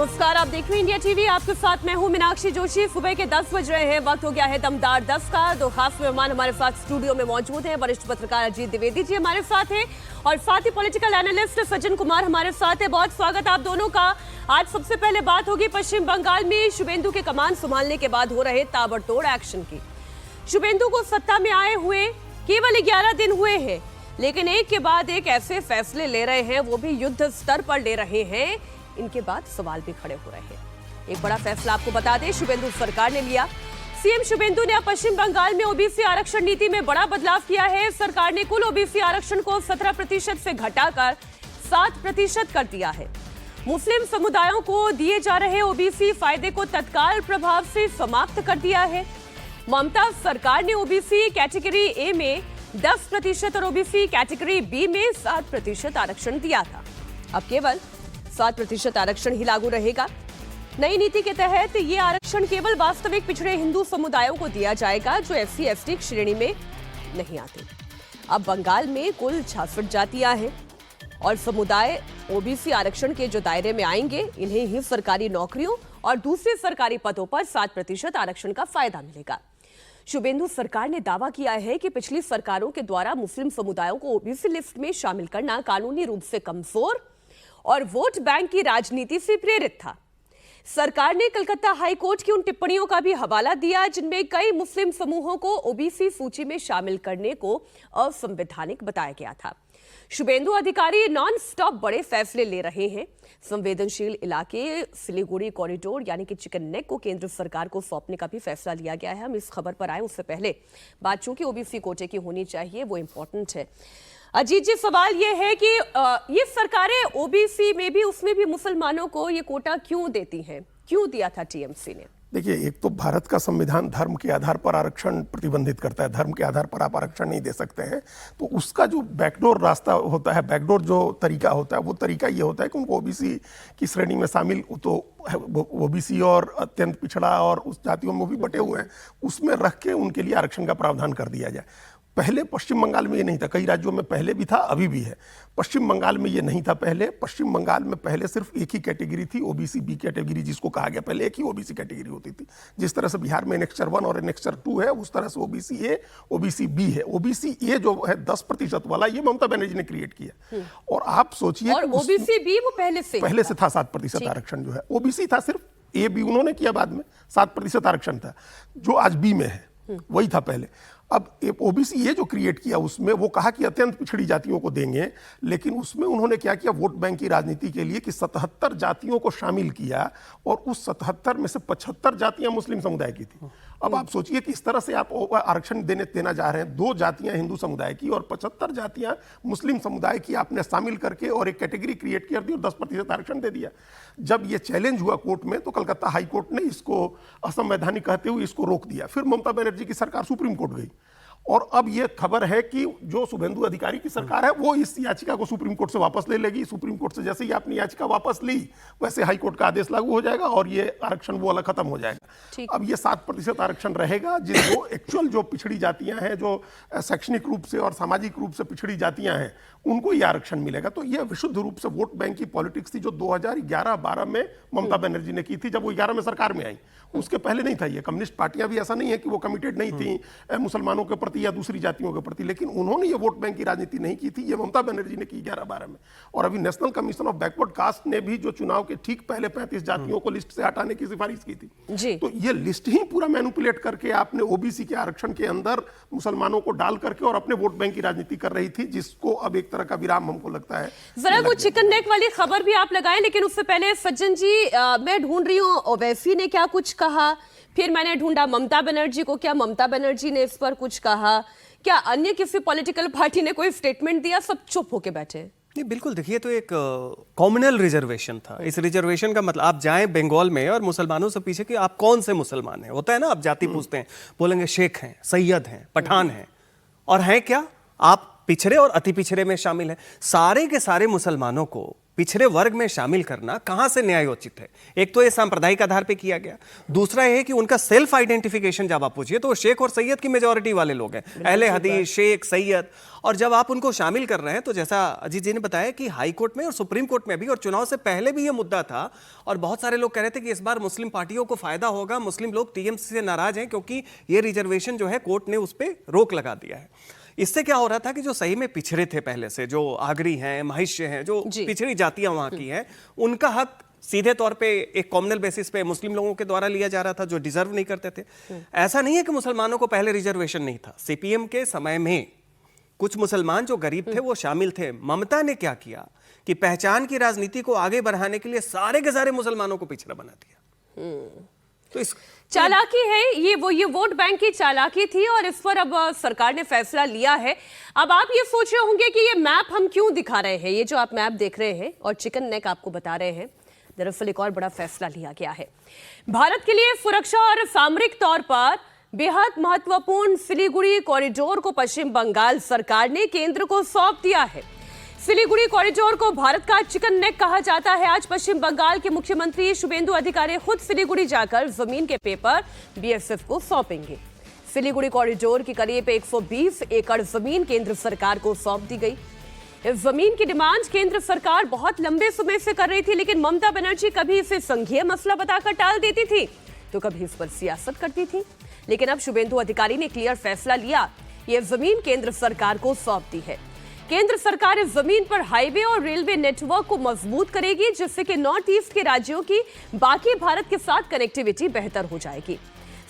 नमस्कार, आप देख रहे हैं इंडिया टीवी। आपके साथ मैं हूं मीनाक्षी जोशी। सुबह के 10 बज रहे हैं, वक्त हो गया है दमदार 10 का। दो खास मेहमान हमारे साथ स्टूडियो में मौजूद हैं। वरिष्ठ पत्रकार अजीत द्विवेदी जी हमारे साथ हैं और साथ ही पॉलिटिकल एनालिस्ट सज्जन कुमार हमारे साथ है। बहुत स्वागत आप दोनों का। आज सबसे पहले बात होगी पश्चिम बंगाल में शुभेंदु के कमान संभालने के बाद हो रहे ताबड़तोड़ एक्शन की। शुभेंदु को सत्ता में आए हुए केवल 11 दिन हुए हैं, लेकिन एक के बाद एक ऐसे फैसले ले रहे हैं, वो भी युद्ध स्तर पर ले रहे हैं। इनके बाद सवाल भी खड़े हो रहे हैं। एक बड़ा फैसला आपको बता दें, शुभेंदु सरकार ने लिया। सीएम शुभेंदु ने अब पश्चिम बंगाल में ओबीसी आरक्षण नीति में बड़ा बदलाव किया है। सरकार ने कुल ओबीसी आरक्षण को 17% से घटाकर 7% कर दिया है। मुस्लिम समुदायों को दिए जा रहे ओबीसी फायदे को तत्काल प्रभाव से समाप्त कर दिया है। ममता सरकार ने ओबीसी कैटेगरी ए में 10% और ओबीसी कैटेगरी बी में 7% आरक्षण दिया था। अब केवल 7% आरक्षण ही लागू रहेगा। नई नीति के तहत ये आरक्षण केवल वास्तविक पिछड़े हिंदू समुदायों को दिया जाएगा जो एससी एसटी श्रेणी में नहीं आते। अब बंगाल में कुल 66 जातियां हैं और समुदाय ओबीसी आरक्षण के जो दायरे में आएंगे, इन्हें ही सरकारी नौकरियों और दूसरे सरकारी पदों पर 7% आरक्षण का फायदा मिलेगा। शुभेंदु सरकार ने दावा किया है कि पिछली सरकारों के द्वारा मुस्लिम समुदायों को ओबीसी लिस्ट में शामिल करना कानूनी रूप से कमजोर और वोट बैंक की राजनीति से प्रेरित था। सरकार ने कलकत्ता हाईकोर्ट की उन टिप्पणियों का भी हवाला दिया जिनमें कई मुस्लिम समूहों को ओबीसी सूची में शामिल करने को असंवैधानिक बताया गया था। शुभेंदु अधिकारी नॉन स्टॉप बड़े फैसले ले रहे हैं। संवेदनशील इलाके सिलीगुड़ी कॉरिडोर यानी कि चिकन नेक को केंद्र सरकार को सौंपने का भी फैसला लिया गया है। हम इस खबर पर आए उससे पहले बात चूंकि ओबीसी कोटे की होनी चाहिए, वो इंपॉर्टेंट है। अजीत जी, सवाल ये है कि ये सरकारें ओबीसी में भी, उसमें भी मुसलमानों को ये कोटा क्यों देती हैं? क्यों दिया था टीएमसी ने? देखिए, एक तो भारत का संविधान धर्म के आधार पर आरक्षण प्रतिबंधित करता है। धर्म के आधार पर आप आरक्षण नहीं दे सकते हैं। तो उसका जो बैकडोर रास्ता होता है, बैकडोर जो तरीका होता है, वो तरीका ये होता है कि उनको ओबीसी की श्रेणी में शामिल, तो ओबीसी और अत्यंत पिछड़ा और उस जातियों में भी बटे हुए हैं, उसमें रख के उनके लिए आरक्षण का प्रावधान कर दिया जाए। पहले पश्चिम बंगाल में ये नहीं था, कई राज्यों में पहले भी था, अभी भी है। पश्चिम बंगाल में ये नहीं था पहले। पश्चिम बंगाल में पहले सिर्फ एक ही कैटेगरी थी, ओबीसी बी कैटेगरी जिसको कहा गया। पहले एक ही ओबीसी कैटेगरी होती थी। जिस तरह से बिहार में एनेक्स्चर 1 और एनेक्स्चर 2 है, उस तरह से ओबीसी ए, ओबीसी बी है। ओबीसी ए जो है 10% वाला, ये ममता बनर्जी ने क्रिएट किया। और आप सोचिए, और ओबीसी बी वो पहले से था 7% आरक्षण जो है। ओबीसी था सिर्फ, ए बी उन्होंने किया बाद में, 7% आरक्षण था जो आज बी में है, वही था पहले। अब ओबीसी ये जो क्रिएट किया, उसमें वो कहा कि अत्यंत पिछड़ी जातियों को देंगे, लेकिन उसमें उन्होंने क्या किया, वोट बैंक की राजनीति के लिए कि 77 जातियों को शामिल किया और उस 77 में से 75 जातियां मुस्लिम समुदाय की थी। अब आप सोचिए कि इस तरह से आप आरक्षण देना जा रहे हैं। 2 जातियां हिंदू समुदाय की और 75 जातियां मुस्लिम समुदाय की आपने शामिल करके और एक कैटेगरी क्रिएट कर दी और 10% आरक्षण दे दिया। जब ये चैलेंज हुआ कोर्ट में, तो कलकत्ता हाई कोर्ट ने इसको असंवैधानिक कहते हुए इसको रोक दिया। फिर ममता बनर्जी की सरकार सुप्रीम कोर्ट गई और अब यह खबर है कि जो शुभेंदु अधिकारी की सरकार है, वो इस याचिका को सुप्रीम कोर्ट से वापस ले लेगी। सुप्रीम कोर्ट से जैसे ही आपने याचिका वापस ली, वैसे हाई कोर्ट का आदेश लागू हो जाएगा और ये आरक्षण वो वाला खत्म हो जाएगा। अब ये 7% आरक्षण रहेगा, जिसको एक्चुअल जो पिछड़ी जातियां हैं, जो शैक्षणिक रूप से और सामाजिक रूप से पिछड़ी जातियां हैं, उनको ये आरक्षण मिलेगा। तो ये विशुद्ध रूप से वोट बैंक की पॉलिटिक्स थी जो 2011-12 में ममता बनर्जी ने की थी, जब वो 11 में सरकार में आई। उसके पहले नहीं था। ये कम्युनिस्ट पार्टियां भी ऐसा नहीं है कि वो कमिटेड नहीं थी मुसलमानों के प्रति या दूसरी जातियों के प्रति, लेकिन उन्होंने ये वोट बैंक की राजनीति नहीं की थी। ये ममता बनर्जी ने की 11-12 में। और अभी national commission of backward caste ने भी जो चुनाव के ठीक पहले 35 जातियों को लिस्ट से हटाने की सिफारिश की थी। तो ये लिस्ट ही पूरा मैनिपुलेट करके आपने ओबीसी के आरक्षण के अंदर मुसलमानों को डाल करके और अपने वोट बैंक की राजनीति कर रही थी, जिसको अब एक तरह का विराम हमको लगता है। जरा वो चिकन नेक वाली खबर भी आप लगाएं, लेकिन उससे पहले सज्जन जी, मैं ढूंढ रही हूँ ओवैसी ने क्या कुछ कहा, फिर मैंने ढूंढा ममता बनर्जी को, क्या ममता बनर्जी ने इस पर कुछ कहा, क्या अन्य किसी पॉलिटिकल पार्टी ने कोई स्टेटमेंट दिया? सब चुप होके बैठे। नहीं, बिल्कुल। देखिए, तो एक कॉम्युनल रिजर्वेशन था। इस रिजर्वेशन का मतलब, आप जाएं बंगाल में और मुसलमानों से पूछे कि आप कौन से मुसलमान हैं, होता है ना, आप जाति पूछते हैं, बोलेंगे शेख हैं, सैयद हैं, पठान हैं, और हैं क्या, आप पिछड़े और अति पिछड़े में शामिल हैं। सारे के सारे मुसलमानों को पिछड़े वर्ग में शामिल करना कहां से न्यायोचित है? एक तो ये सांप्रदायिक आधार पे किया गया, दूसरा ये है कि उनका सेल्फ आइडेंटिफिकेशन जब आप पूछिए तो वो शेख और सैयद की मेजॉरिटी वाले लोग हैं, अहले हदीस, शेख, सैयद। और जब आप उनको शामिल कर रहे हैं तो जैसा अजीत जी ने बताया कि हाई कोर्ट में और सुप्रीम कोर्ट में भी और चुनाव से पहले भी ये मुद्दा था, और बहुत सारे लोग कह रहे थे कि इस बार मुस्लिम पार्टियों को फायदा होगा, मुस्लिम लोग टीएमसी से नाराज हैं क्योंकि ये रिजर्वेशन जो है कोर्ट ने उस पर रोक लगा दिया है। इससे क्या हो रहा था कि जो सही में पिछड़े थे पहले से, जो आगरी हैं, महिष्य हैं, जो पिछड़ी जातियां वहां की हैं, उनका हक सीधे तौर पे एक कॉमनल बेसिस पे मुस्लिम लोगों के द्वारा लिया जा रहा था जो डिजर्व नहीं करते थे। ऐसा नहीं है कि मुसलमानों को पहले रिजर्वेशन नहीं था। सीपीएम के समय में कुछ मुसलमान जो गरीब थे वो शामिल थे। ममता ने क्या किया कि पहचान की राजनीति को आगे बढ़ाने के लिए सारे के सारे मुसलमानों को पिछड़ा बना दिया। तो इस चालाकी है ये वोट बैंक की चालाकी थी, और इस पर अब सरकार ने फैसला लिया है। अब आप ये सोच रहे होंगे कि ये मैप हम क्यों दिखा रहे हैं, ये जो आप मैप देख रहे हैं और चिकन नेक आपको बता रहे हैं, दरअसल एक और बड़ा फैसला लिया गया है। भारत के लिए सुरक्षा और सामरिक तौर पर बेहद महत्वपूर्ण सिलीगुड़ी कॉरिडोर को पश्चिम बंगाल सरकार ने केंद्र को सौंप दिया है। सिलीगुड़ी कॉरिडोर को भारत का चिकन नेक कहा जाता है। आज पश्चिम बंगाल के मुख्यमंत्री शुभेंदु अधिकारी खुद सिलीगुड़ी जाकर जमीन के पेपर बीएसएफ को सौंपेंगे। सिलीगुड़ी कॉरिडोर की करीब 120 एकड़ जमीन केंद्र सरकार को सौंप दी गई। इस जमीन की डिमांड केंद्र सरकार बहुत लंबे समय से कर रही थी, लेकिन ममता बनर्जी कभी इसे संघीय मसला बताकर टाल देती थी तो कभी इस पर सियासत करती थी। लेकिन अब शुभेंदु अधिकारी ने क्लियर फैसला लिया, यह जमीन केंद्र सरकार को सौंप दी है। केंद्र सरकार इस जमीन पर हाईवे और रेलवे नेटवर्क को मजबूत करेगी, जिससे कि नॉर्थ ईस्ट के राज्यों की बाकी भारत के साथ कनेक्टिविटी बेहतर हो जाएगी।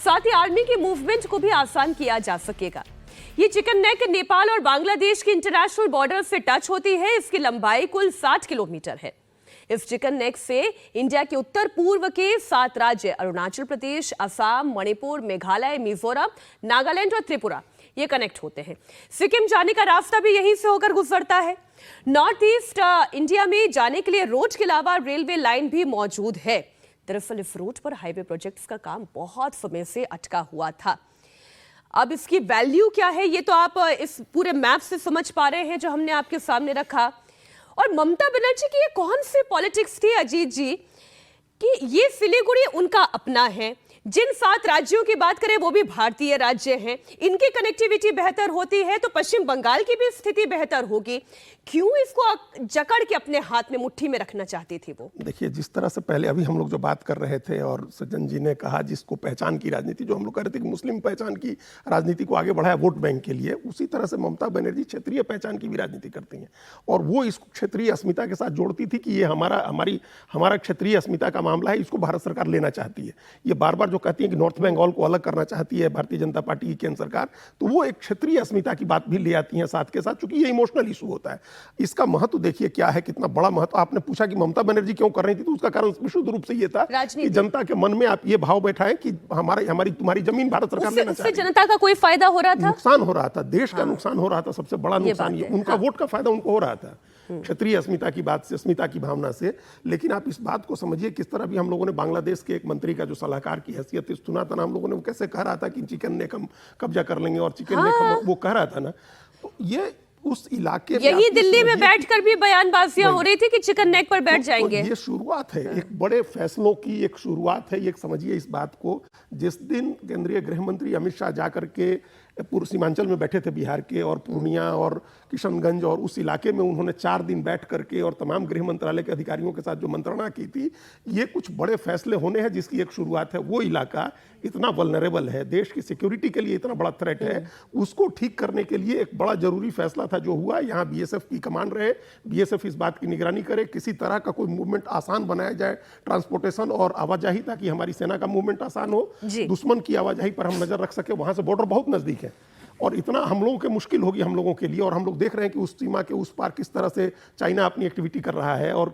साथ ही आर्मी की मूवमेंट को भी आसान किया जा सकेगा। ये चिकन नेक नेपाल और बांग्लादेश की इंटरनेशनल बॉर्डर से टच होती है। इसकी लंबाई कुल 60 किलोमीटर है। इस चिकन नेक से इंडिया के उत्तर पूर्व के 7 राज्य अरुणाचल प्रदेश, असम, मणिपुर, मेघालय, मिजोरम, नागालैंड और त्रिपुरा ये कनेक्ट होते हैं। सिक्किम जाने का रास्ता भी यहीं से होकर गुजरता है। नॉर्थ ईस्ट इंडिया में जाने के लिए रोड के अलावा रेलवे लाइन भी मौजूद है। दरअसल इस रूट पर हाईवे प्रोजेक्ट्स का काम बहुत समय से अटका हुआ था। अब इसकी वैल्यू क्या है ये तो आप इस पूरे मैप से समझ पा रहे हैं जो हमने आपके सामने रखा। और ममता बनर्जी की ये कौन सी पॉलिटिक्स थी अजीत जी कि ये सिलीगुड़ी उनका अपना है, जिन 7 राज्यों की बात करें वो भी भारतीय राज्य हैं, इनकी कनेक्टिविटी बेहतर होती है तो पश्चिम बंगाल की भी स्थिति बेहतर होगी। क्यों इसको जकड़ के अपने हाथ में मुट्ठी में रखना चाहती थी वो? देखिए, जिस तरह से पहले अभी हम लोग जो बात कर रहे थे और सज्जन जी ने कहा जिसको पहचान की राजनीति, जो हम लोग कह रहे थे कि मुस्लिम पहचान की राजनीति को आगे बढ़ाया वोट बैंक के लिए, उसी तरह से ममता बनर्जी क्षेत्रीय पहचान की भी राजनीति करती हैं। और वो इस क्षेत्रीय अस्मिता के साथ जोड़ती थी कि ये हमारा क्षेत्रीय अस्मिता का मामला है, इसको भारत सरकार लेना चाहती है। ये बार बार जो कहती है कि नॉर्थ बंगाल को अलग करना चाहती है भारतीय जनता पार्टी की केंद्र सरकार, तो वो एक क्षेत्रीय अस्मिता की बात भी ले आती है साथ के साथ, क्योंकि ये इमोशनल इशू होता है। इसका महत्व देखिए क्या है, कितना बड़ा महत्व। आपने पूछा कि ममता बनर्जी क्यों कर रही थी, तो उसका कारण विशुद्ध रूप से ये था कि जनता के मन में आप ये भाव बैठाएं कि तुम्हारी जमीन भारत सरकार लेना चाहती है। उससे जनता का कोई फायदा हो रहा था, नुकसान हो रहा था, देश का नुकसान हो रहा था। सबसे बड़ा नुकसान ये उनका वोट का फायदा उनको हो रहा था क्षेत्रीय अस्मिता की बात से, अस्मिता की भावना से। लेकिन आप इस बात को समझिए किस तरह भी हम लोगों ने बांग्लादेश के एक मंत्री का जो सलाहकार की हैसियत से सुना था ना, हम लोगों ने वो कैसे कह रहा था कि चिकन नेक हम कब्जा कर लेंगे और चिकन नेक वो कह रहा था ना, तो ये उस इलाके में यही दिल्ली में बैठकर भी बयानबाजियां हो रही थी कि चिकन नेक पर बैठ जाएंगे। ये शुरुआत है एक बड़े फैसलों की, एक शुरुआत है ये। समझिए इस बात को, जिस दिन केंद्रीय गृह मंत्री अमित शाह जाकर के पूर्व सीमांचल में बैठे थे बिहार के, और पूर्णिया और किशनगंज और उस इलाके में उन्होंने 4 दिन बैठ करके और तमाम गृह मंत्रालय के अधिकारियों के साथ जो मंत्रणा की थी, ये कुछ बड़े फैसले होने हैं जिसकी एक शुरुआत है। वो इलाका इतना वल्नरेबल है, देश की सिक्योरिटी के लिए इतना बड़ा थ्रेट है, उसको ठीक करने के लिए एक बड़ा जरूरी फैसला था जो हुआ। यहाँ बीएसएफ की कमांड रहे, बीएसएफ इस बात की निगरानी करे, किसी तरह का कोई मूवमेंट आसान बनाया जाए, ट्रांसपोर्टेशन और आवाजाही, ताकि हमारी सेना का मूवमेंट आसान हो, दुश्मन की आवाजाही पर हम नजर रख सके। वहां से बॉर्डर बहुत नजदीक है और इतना हम लोगों के मुश्किल होगी हम लोगों के लिए। और हम लोग देख रहे हैं कि उस सीमा के उस पार किस तरह से चाइना अपनी एक्टिविटी कर रहा है और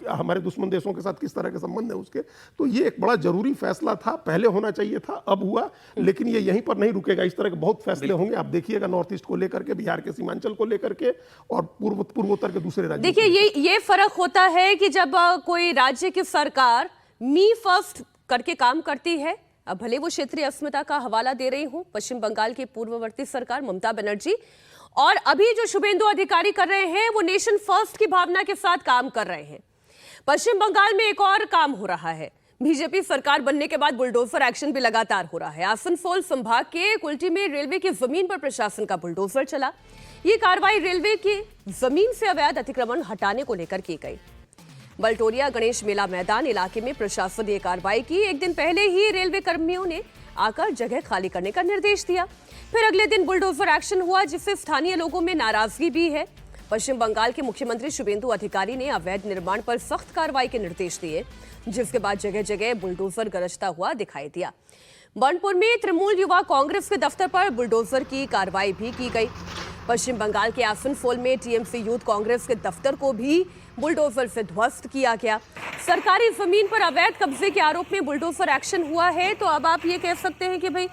हमारे दुश्मन देशों के साथ किस तरह के संबंध है उसके। तो ये एक बड़ा जरूरी फैसला था, पहले होना चाहिए था, अब हुआ। लेकिन ये यहीं पर नहीं रुकेगा, इस तरह के बहुत फैसले होंगे। आप देखिएगा नॉर्थ ईस्ट को लेकर के, बिहार के सीमांचल को लेकर के और पूर्वोत्तर के दूसरे राज्य। देखिए ये फर्क होता है कि जब कोई राज्य की सरकार मी फर्स्ट करके काम करती है, अब भले वो क्षेत्रीय अस्मिता का हवाला दे रही हूं, पश्चिम बंगाल की पूर्ववर्ती सरकार ममता बनर्जी, और अभी जो शुभेंदु अधिकारी कर रहे हैं वो नेशन फर्स्ट की भावना के साथ काम कर रहे हैं। पश्चिम बंगाल में एक और काम हो रहा है। बीजेपी सरकार बनने के बाद बुलडोजर एक्शन भी लगातार हो रहा है। आसनसोल संभाग के कुल्टी में रेलवे की जमीन पर प्रशासन का बुलडोजर चला। ये कार्रवाई रेलवे की जमीन से अवैध अतिक्रमण हटाने को लेकर की गई। बलटोरिया गणेश मेला मैदान इलाके में प्रशासन ने यह कार्रवाई की। एक दिन पहले ही रेलवे कर्मियों ने आकर जगह खाली करने का निर्देश दिया। फिर अगले दिन बुलडोजर एक्शन हुआ, जिससे स्थानीय लोगों में नाराजगी भी है। पश्चिम बंगाल के मुख्यमंत्री शुभेंदु अधिकारी ने अवैध निर्माण पर सख्त कार्रवाई के निर्देश दिए, जिसके बाद जगह जगह बुलडोजर गरजता हुआ दिखाई दिया। बनपुर में तृणमूल युवा कांग्रेस के दफ्तर पर बुलडोजर की कार्रवाई भी की गई। पश्चिम बंगाल के आसनसोल में टीएमसी यूथ कांग्रेस के दफ्तर को भी बुलडोजर से ध्वस्त किया गया। सरकारी जमीन पर अवैध कब्जे के आरोप में बुलडोजर एक्शन हुआ है। तो अब आप ये कह सकते हैं कि भाई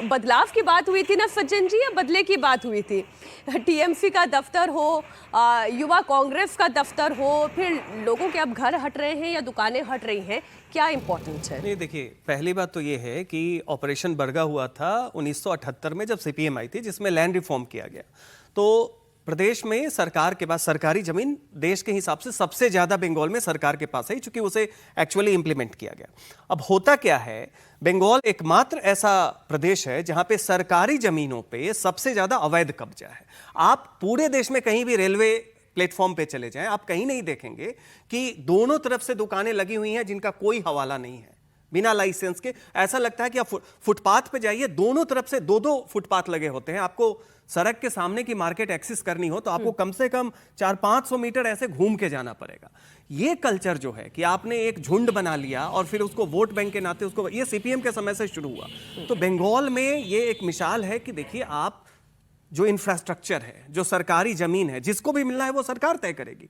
बदलाव की बात हुई थी ना सज्जन जी, या बदले की बात हुई थी? टीएमसी का दफ्तर हो, युवा कांग्रेस का दफ्तर हो, फिर लोगों के अब घर हट रहे हैं या दुकानें हट रही हैं, क्या इंपॉर्टेंट है? नहीं, देखिए, पहली बात तो ये है कि ऑपरेशन बरगा हुआ था 1978 में, जब सीपीएम आई थी, जिसमें लैंड रिफॉर्म किया गया। तो प्रदेश में सरकार के पास सरकारी जमीन देश के हिसाब से सबसे ज्यादा बंगाल में सरकार के पास है, चूंकि उसे एक्चुअली इंप्लीमेंट किया गया। अब होता क्या है, बंगाल एकमात्र ऐसा प्रदेश है जहां पे सरकारी जमीनों पे सबसे ज्यादा अवैध कब्जा है। आप पूरे देश में कहीं भी रेलवे प्लेटफॉर्म पे चले जाएं, आप कहीं नहीं देखेंगे कि दोनों तरफ से दुकानें लगी हुई हैं जिनका कोई हवाला नहीं है, बिना लाइसेंस के। ऐसा लगता है कि आप फुटपाथ पे जाइए, दोनों तरफ से दो दो फुटपाथ लगे होते हैं। आपको सड़क के सामने की मार्केट एक्सेस करनी हो तो आपको कम से कम 400-500 मीटर ऐसे घूम के जाना पड़ेगा। ये कल्चर जो है कि आपने एक झुंड बना लिया और फिर उसको वोट बैंक के नाते उसको, ये सीपीएम के समय से शुरू हुआ। तो बंगाल में ये एक मिसाल है कि देखिए, आप जो इंफ्रास्ट्रक्चर है, जो सरकारी जमीन है, जिसको भी मिलना है वो सरकार तय करेगी।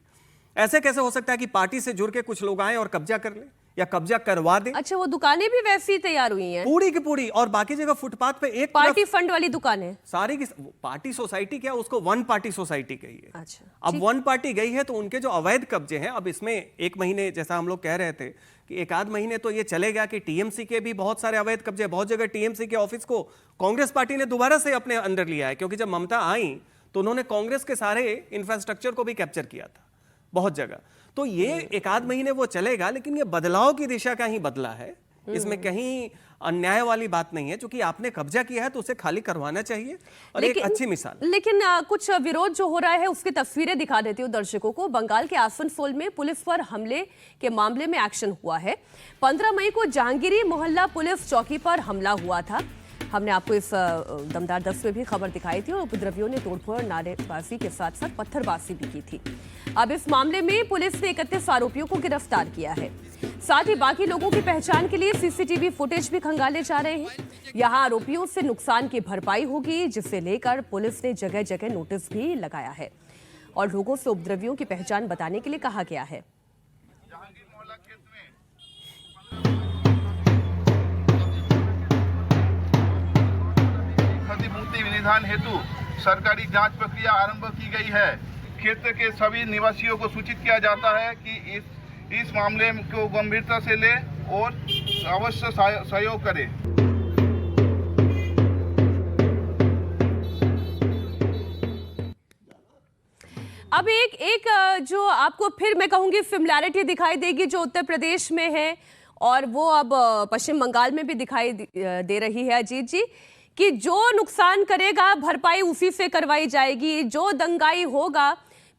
ऐसे कैसे हो सकता है कि पार्टी से जुड़ के कुछ लोग आए और कब्जा कर ले या कब्जा करवा दे? अच्छा, वो दुकानें भी वैसी तैयार हुई हैं पूरी की पूरी, और बाकी जगह फुटपाथ पे एक पार्टी फंड वाली दुकानें सारी की पार्टी सोसाइटी, क्या उसको वन पार्टी सोसाइटी कही है। अच्छा, अब वन पार्टी गई है तो उनके जो अवैध कब्जे हैं, अब इसमें एक महीने, जैसा हम लोग कह रहे थे कि एक आध महीने तो ये चलेगा कि टीएमसी के भी बहुत सारे अवैध कब्जे, बहुत जगह टीएमसी के ऑफिस को कांग्रेस पार्टी ने दोबारा से अपने अंडर लिया है, क्योंकि जब ममता आई तो उन्होंने कांग्रेस के सारे इंफ्रास्ट्रक्चर को भी कैप्चर किया था बहुत जगह। तो ये एक आध महीने वो चलेगा, लेकिन ये बदलाव की दिशा का ही बदला है, इसमें कहीं अन्याय वाली बात नहीं है। क्योंकि आपने कब्जा किया है तो उसे खाली करवाना चाहिए। और एक अच्छी मिसाल, लेकिन कुछ विरोध जो हो रहा है उसकी तस्वीरें दिखा देती हूँ दर्शकों को। बंगाल के आसनसोल में पुलिस पर हमले के मामले में एक्शन हुआ है। 15 मई को जहांगीरी मोहल्ला पुलिस चौकी पर हमला हुआ था। हमने आपको इस दमदार 10 में भी खबर दिखाई थी और उपद्रवियों ने तोड़फोड़, नारेबाजी के साथ साथ पत्थरबाजी भी की थी। अब इस मामले में पुलिस ने 31 आरोपियों को गिरफ्तार किया है। साथ ही बाकी लोगों की पहचान के लिए सीसीटीवी फुटेज भी खंगाले जा रहे हैं। यहां आरोपियों से नुकसान की भरपाई होगी, जिसे लेकर पुलिस ने जगह जगह नोटिस भी लगाया है और लोगों से उपद्रवियों की पहचान बताने के लिए कहा गया है। क्षतिपूर्ति विनिधान हेतु सरकारी जांच प्रक्रिया आरंभ की गई है। क्षेत्र के सभी निवासियों को सूचित किया जाता है कि इस मामले को गंभीरता से ले और अवश्य सहयोग करें। अब एक जो आपको फिर मैं कहूंगी सिमिलैरिटी दिखाई देगी, जो उत्तर प्रदेश में है और वो अब पश्चिम बंगाल में भी दिखाई दे रही है अजीत जी, कि जो नुकसान करेगा भरपाई उसी से करवाई जाएगी। जो दंगाई होगा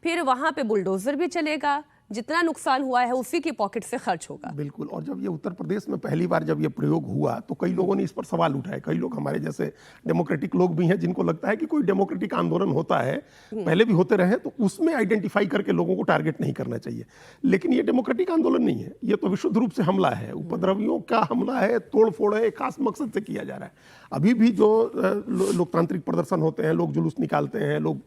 फिर वहां पे बुलडोजर भी चलेगा, जितना नुकसान हुआ है उसी की पॉकेट से खर्च होगा। बिल्कुल। और जब ये उत्तर प्रदेश में पहली बार जब ये प्रयोग हुआ तो कई लोगों ने इस पर सवाल उठाए। कई लोग हमारे जैसे डेमोक्रेटिक लोग भी हैं जिनको लगता है कि कोई डेमोक्रेटिक आंदोलन होता है, पहले भी होते रहे, तो उसमें आइडेंटिफाई करके लोगों को टारगेट नहीं करना चाहिए। लेकिन ये डेमोक्रेटिक आंदोलन नहीं है, ये तो विशुद्ध रूप से हमला है, उपद्रवियों का हमला है, तोड़ फोड़ है, खास मकसद से किया जा रहा है। अभी भी जो लोकतांत्रिक प्रदर्शन होते हैं, लोग जुलूस निकालते हैं, लोग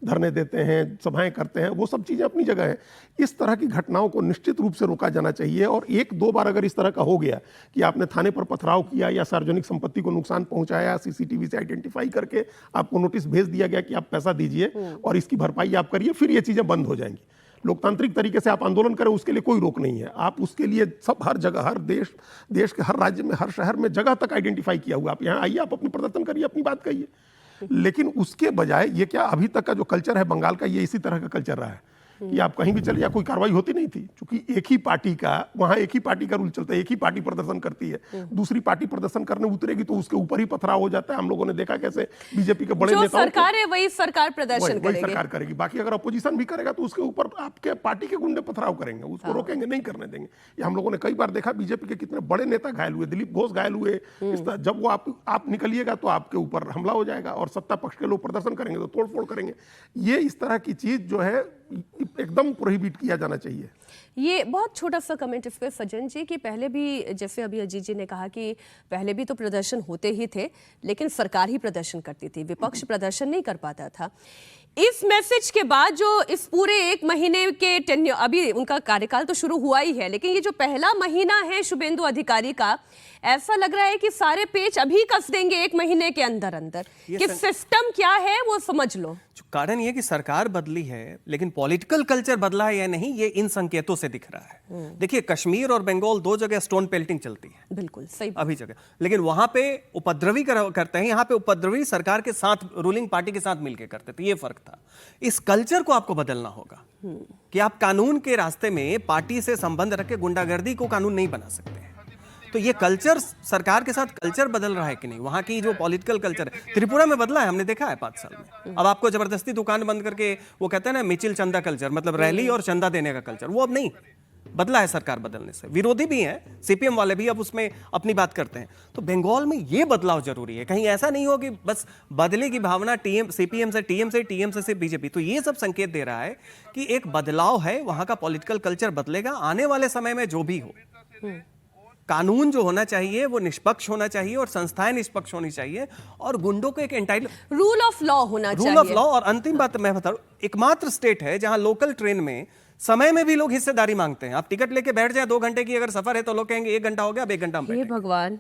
धरने देते हैं, सभाएं करते हैं, वो सब चीज़ें अपनी जगह हैं। इस तरह की घटनाओं को निश्चित रूप से रोका जाना चाहिए। और एक दो बार अगर इस तरह का हो गया कि आपने थाने पर पथराव किया या सार्वजनिक संपत्ति को नुकसान पहुंचाया, सीसीटीवी से आइडेंटिफाई करके आपको नोटिस भेज दिया गया कि आप पैसा दीजिए और इसकी भरपाई आप करिए, फिर ये चीज़ें बंद हो जाएंगी। लोकतांत्रिक तरीके से आप आंदोलन करें, उसके लिए कोई रोक नहीं है। आप उसके लिए सब हर जगह, हर देश के हर राज्य में, हर शहर में जगह तक आइडेंटिफाई किया हुआ। आप यहाँ आइए, आप अपनी प्रदर्शन करिए, अपनी बात कहिए। लेकिन उसके बजाय ये क्या अभी तक का जो कल्चर है बंगाल का, ये इसी तरह का कल्चर रहा है कि आप कहीं भी चले, या कोई कार्रवाई होती नहीं थी, क्योंकि एक ही पार्टी का वहां एक ही पार्टी का रूल चलता है, एक ही पार्टी प्रदर्शन करती है, दूसरी पार्टी प्रदर्शन करने उतरेगी तो उसके ऊपर ही पथराव हो जाता है। हम लोगों ने देखा कैसे बीजेपी के बड़े जो नेताओं सरकार है वही सरकार प्रदर्शन वही करेगी। सरकार करेगी। बाकी अगर अपोजिशन भी करेगा तो उसके ऊपर आपके पार्टी के गुंडे पथराव करेंगे, उसको रोकेंगे, नहीं करने देंगे। ये हम लोगों ने कई बार देखा, बीजेपी के कितने बड़े नेता घायल हुए, दिलीप घोष घायल हुए। इस तरह जब वो आप निकलिएगा तो आपके ऊपर हमला हो जाएगा, और सत्ता पक्ष के लोग प्रदर्शन करेंगे तो तोड़फोड़ करेंगे। ये इस तरह की चीज जो है एकदम प्रोहिबिट किया जाना चाहिए। ये बहुत छोटा सा कमेंट इस पे सज्जन जी कि पहले भी, जैसे अभी अजीत जी ने कहा कि पहले भी तो प्रदर्शन होते ही थे, लेकिन सरकार ही प्रदर्शन करती थी, विपक्ष प्रदर्शन नहीं कर पाता था। इस मैसेज के बाद जो इस पूरे 1 महीने के टेन्योर, अभी उनका कार्यकाल तो शुरू हुआ ही है, लेकिन ये जो पहला महीना है शुभेंदु अधिकारी का, ऐसा लग रहा है कि सारे पेच अभी कस देंगे 1 महीने के अंदर अंदर कि सिस्टम क्या है वो समझ लो। कारण ये कि सरकार बदली है, लेकिन पॉलिटिकल कल्चर बदला है या नहीं, ये इन संकेतों से दिख रहा है। देखिए, कश्मीर और बंगाल 2 जगह स्टोन पेल्टिंग चलती है, बिल्कुल सही अभी जगह, लेकिन वहां पे उपद्रवी करते हैं, यहाँ पे उपद्रवी सरकार के साथ, रूलिंग पार्टी के साथ मिलकर करते थे। ये फर्क था। इस कल्चर को आपको बदलना होगा कि आप कानून के रास्ते में पार्टी से संबंध रख के गुंडागर्दी को कानून नहीं बना सकते हैं। तो ये कल्चर, सरकार के साथ कल्चर बदल रहा है कि नहीं, वहां की जो पॉलिटिकल कल्चर है, त्रिपुरा में बदला है, हमने देखा है 5 साल में। अब आपको जबरदस्ती दुकान बंद करके, वो कहते हैं ना मिचिल चंदा कल्चर, मतलब रैली और चंदा देने का कल्चर, वो अब नहीं बदला है सरकार बदलने से। विरोधी भी हैं, सीपीएम वाले भी अब उसमें अपनी बात करते हैं। तो बंगाल में ये बदलाव जरूरी है, कहीं ऐसा नहीं हो कि बस बदले की भावना सीपीएम से टीएम से बीजेपी। तो ये सब संकेत दे रहा है कि एक बदलाव है, वहां का पॉलिटिकल कल्चर बदलेगा आने वाले समय में। जो भी हो, कानून जो होना चाहिए वो निष्पक्ष होना चाहिए, और संस्थाएं निष्पक्ष होनी चाहिए, और गुंडों को एक एंटाइटल रूल ऑफ लॉ होना चाहिए। Rule of law. और अंतिम बात मैं बता रहा हूं, एकमात्र स्टेट है जहां लोकल ट्रेन में समय में भी लोग हिस्सेदारी मांगते हैं। आप टिकट लेके बैठ जाए, 2 घंटे की अगर सफर है तो लोग कहेंगे 1 घंटा हो गया, अब 1 घंटा में हे भगवान,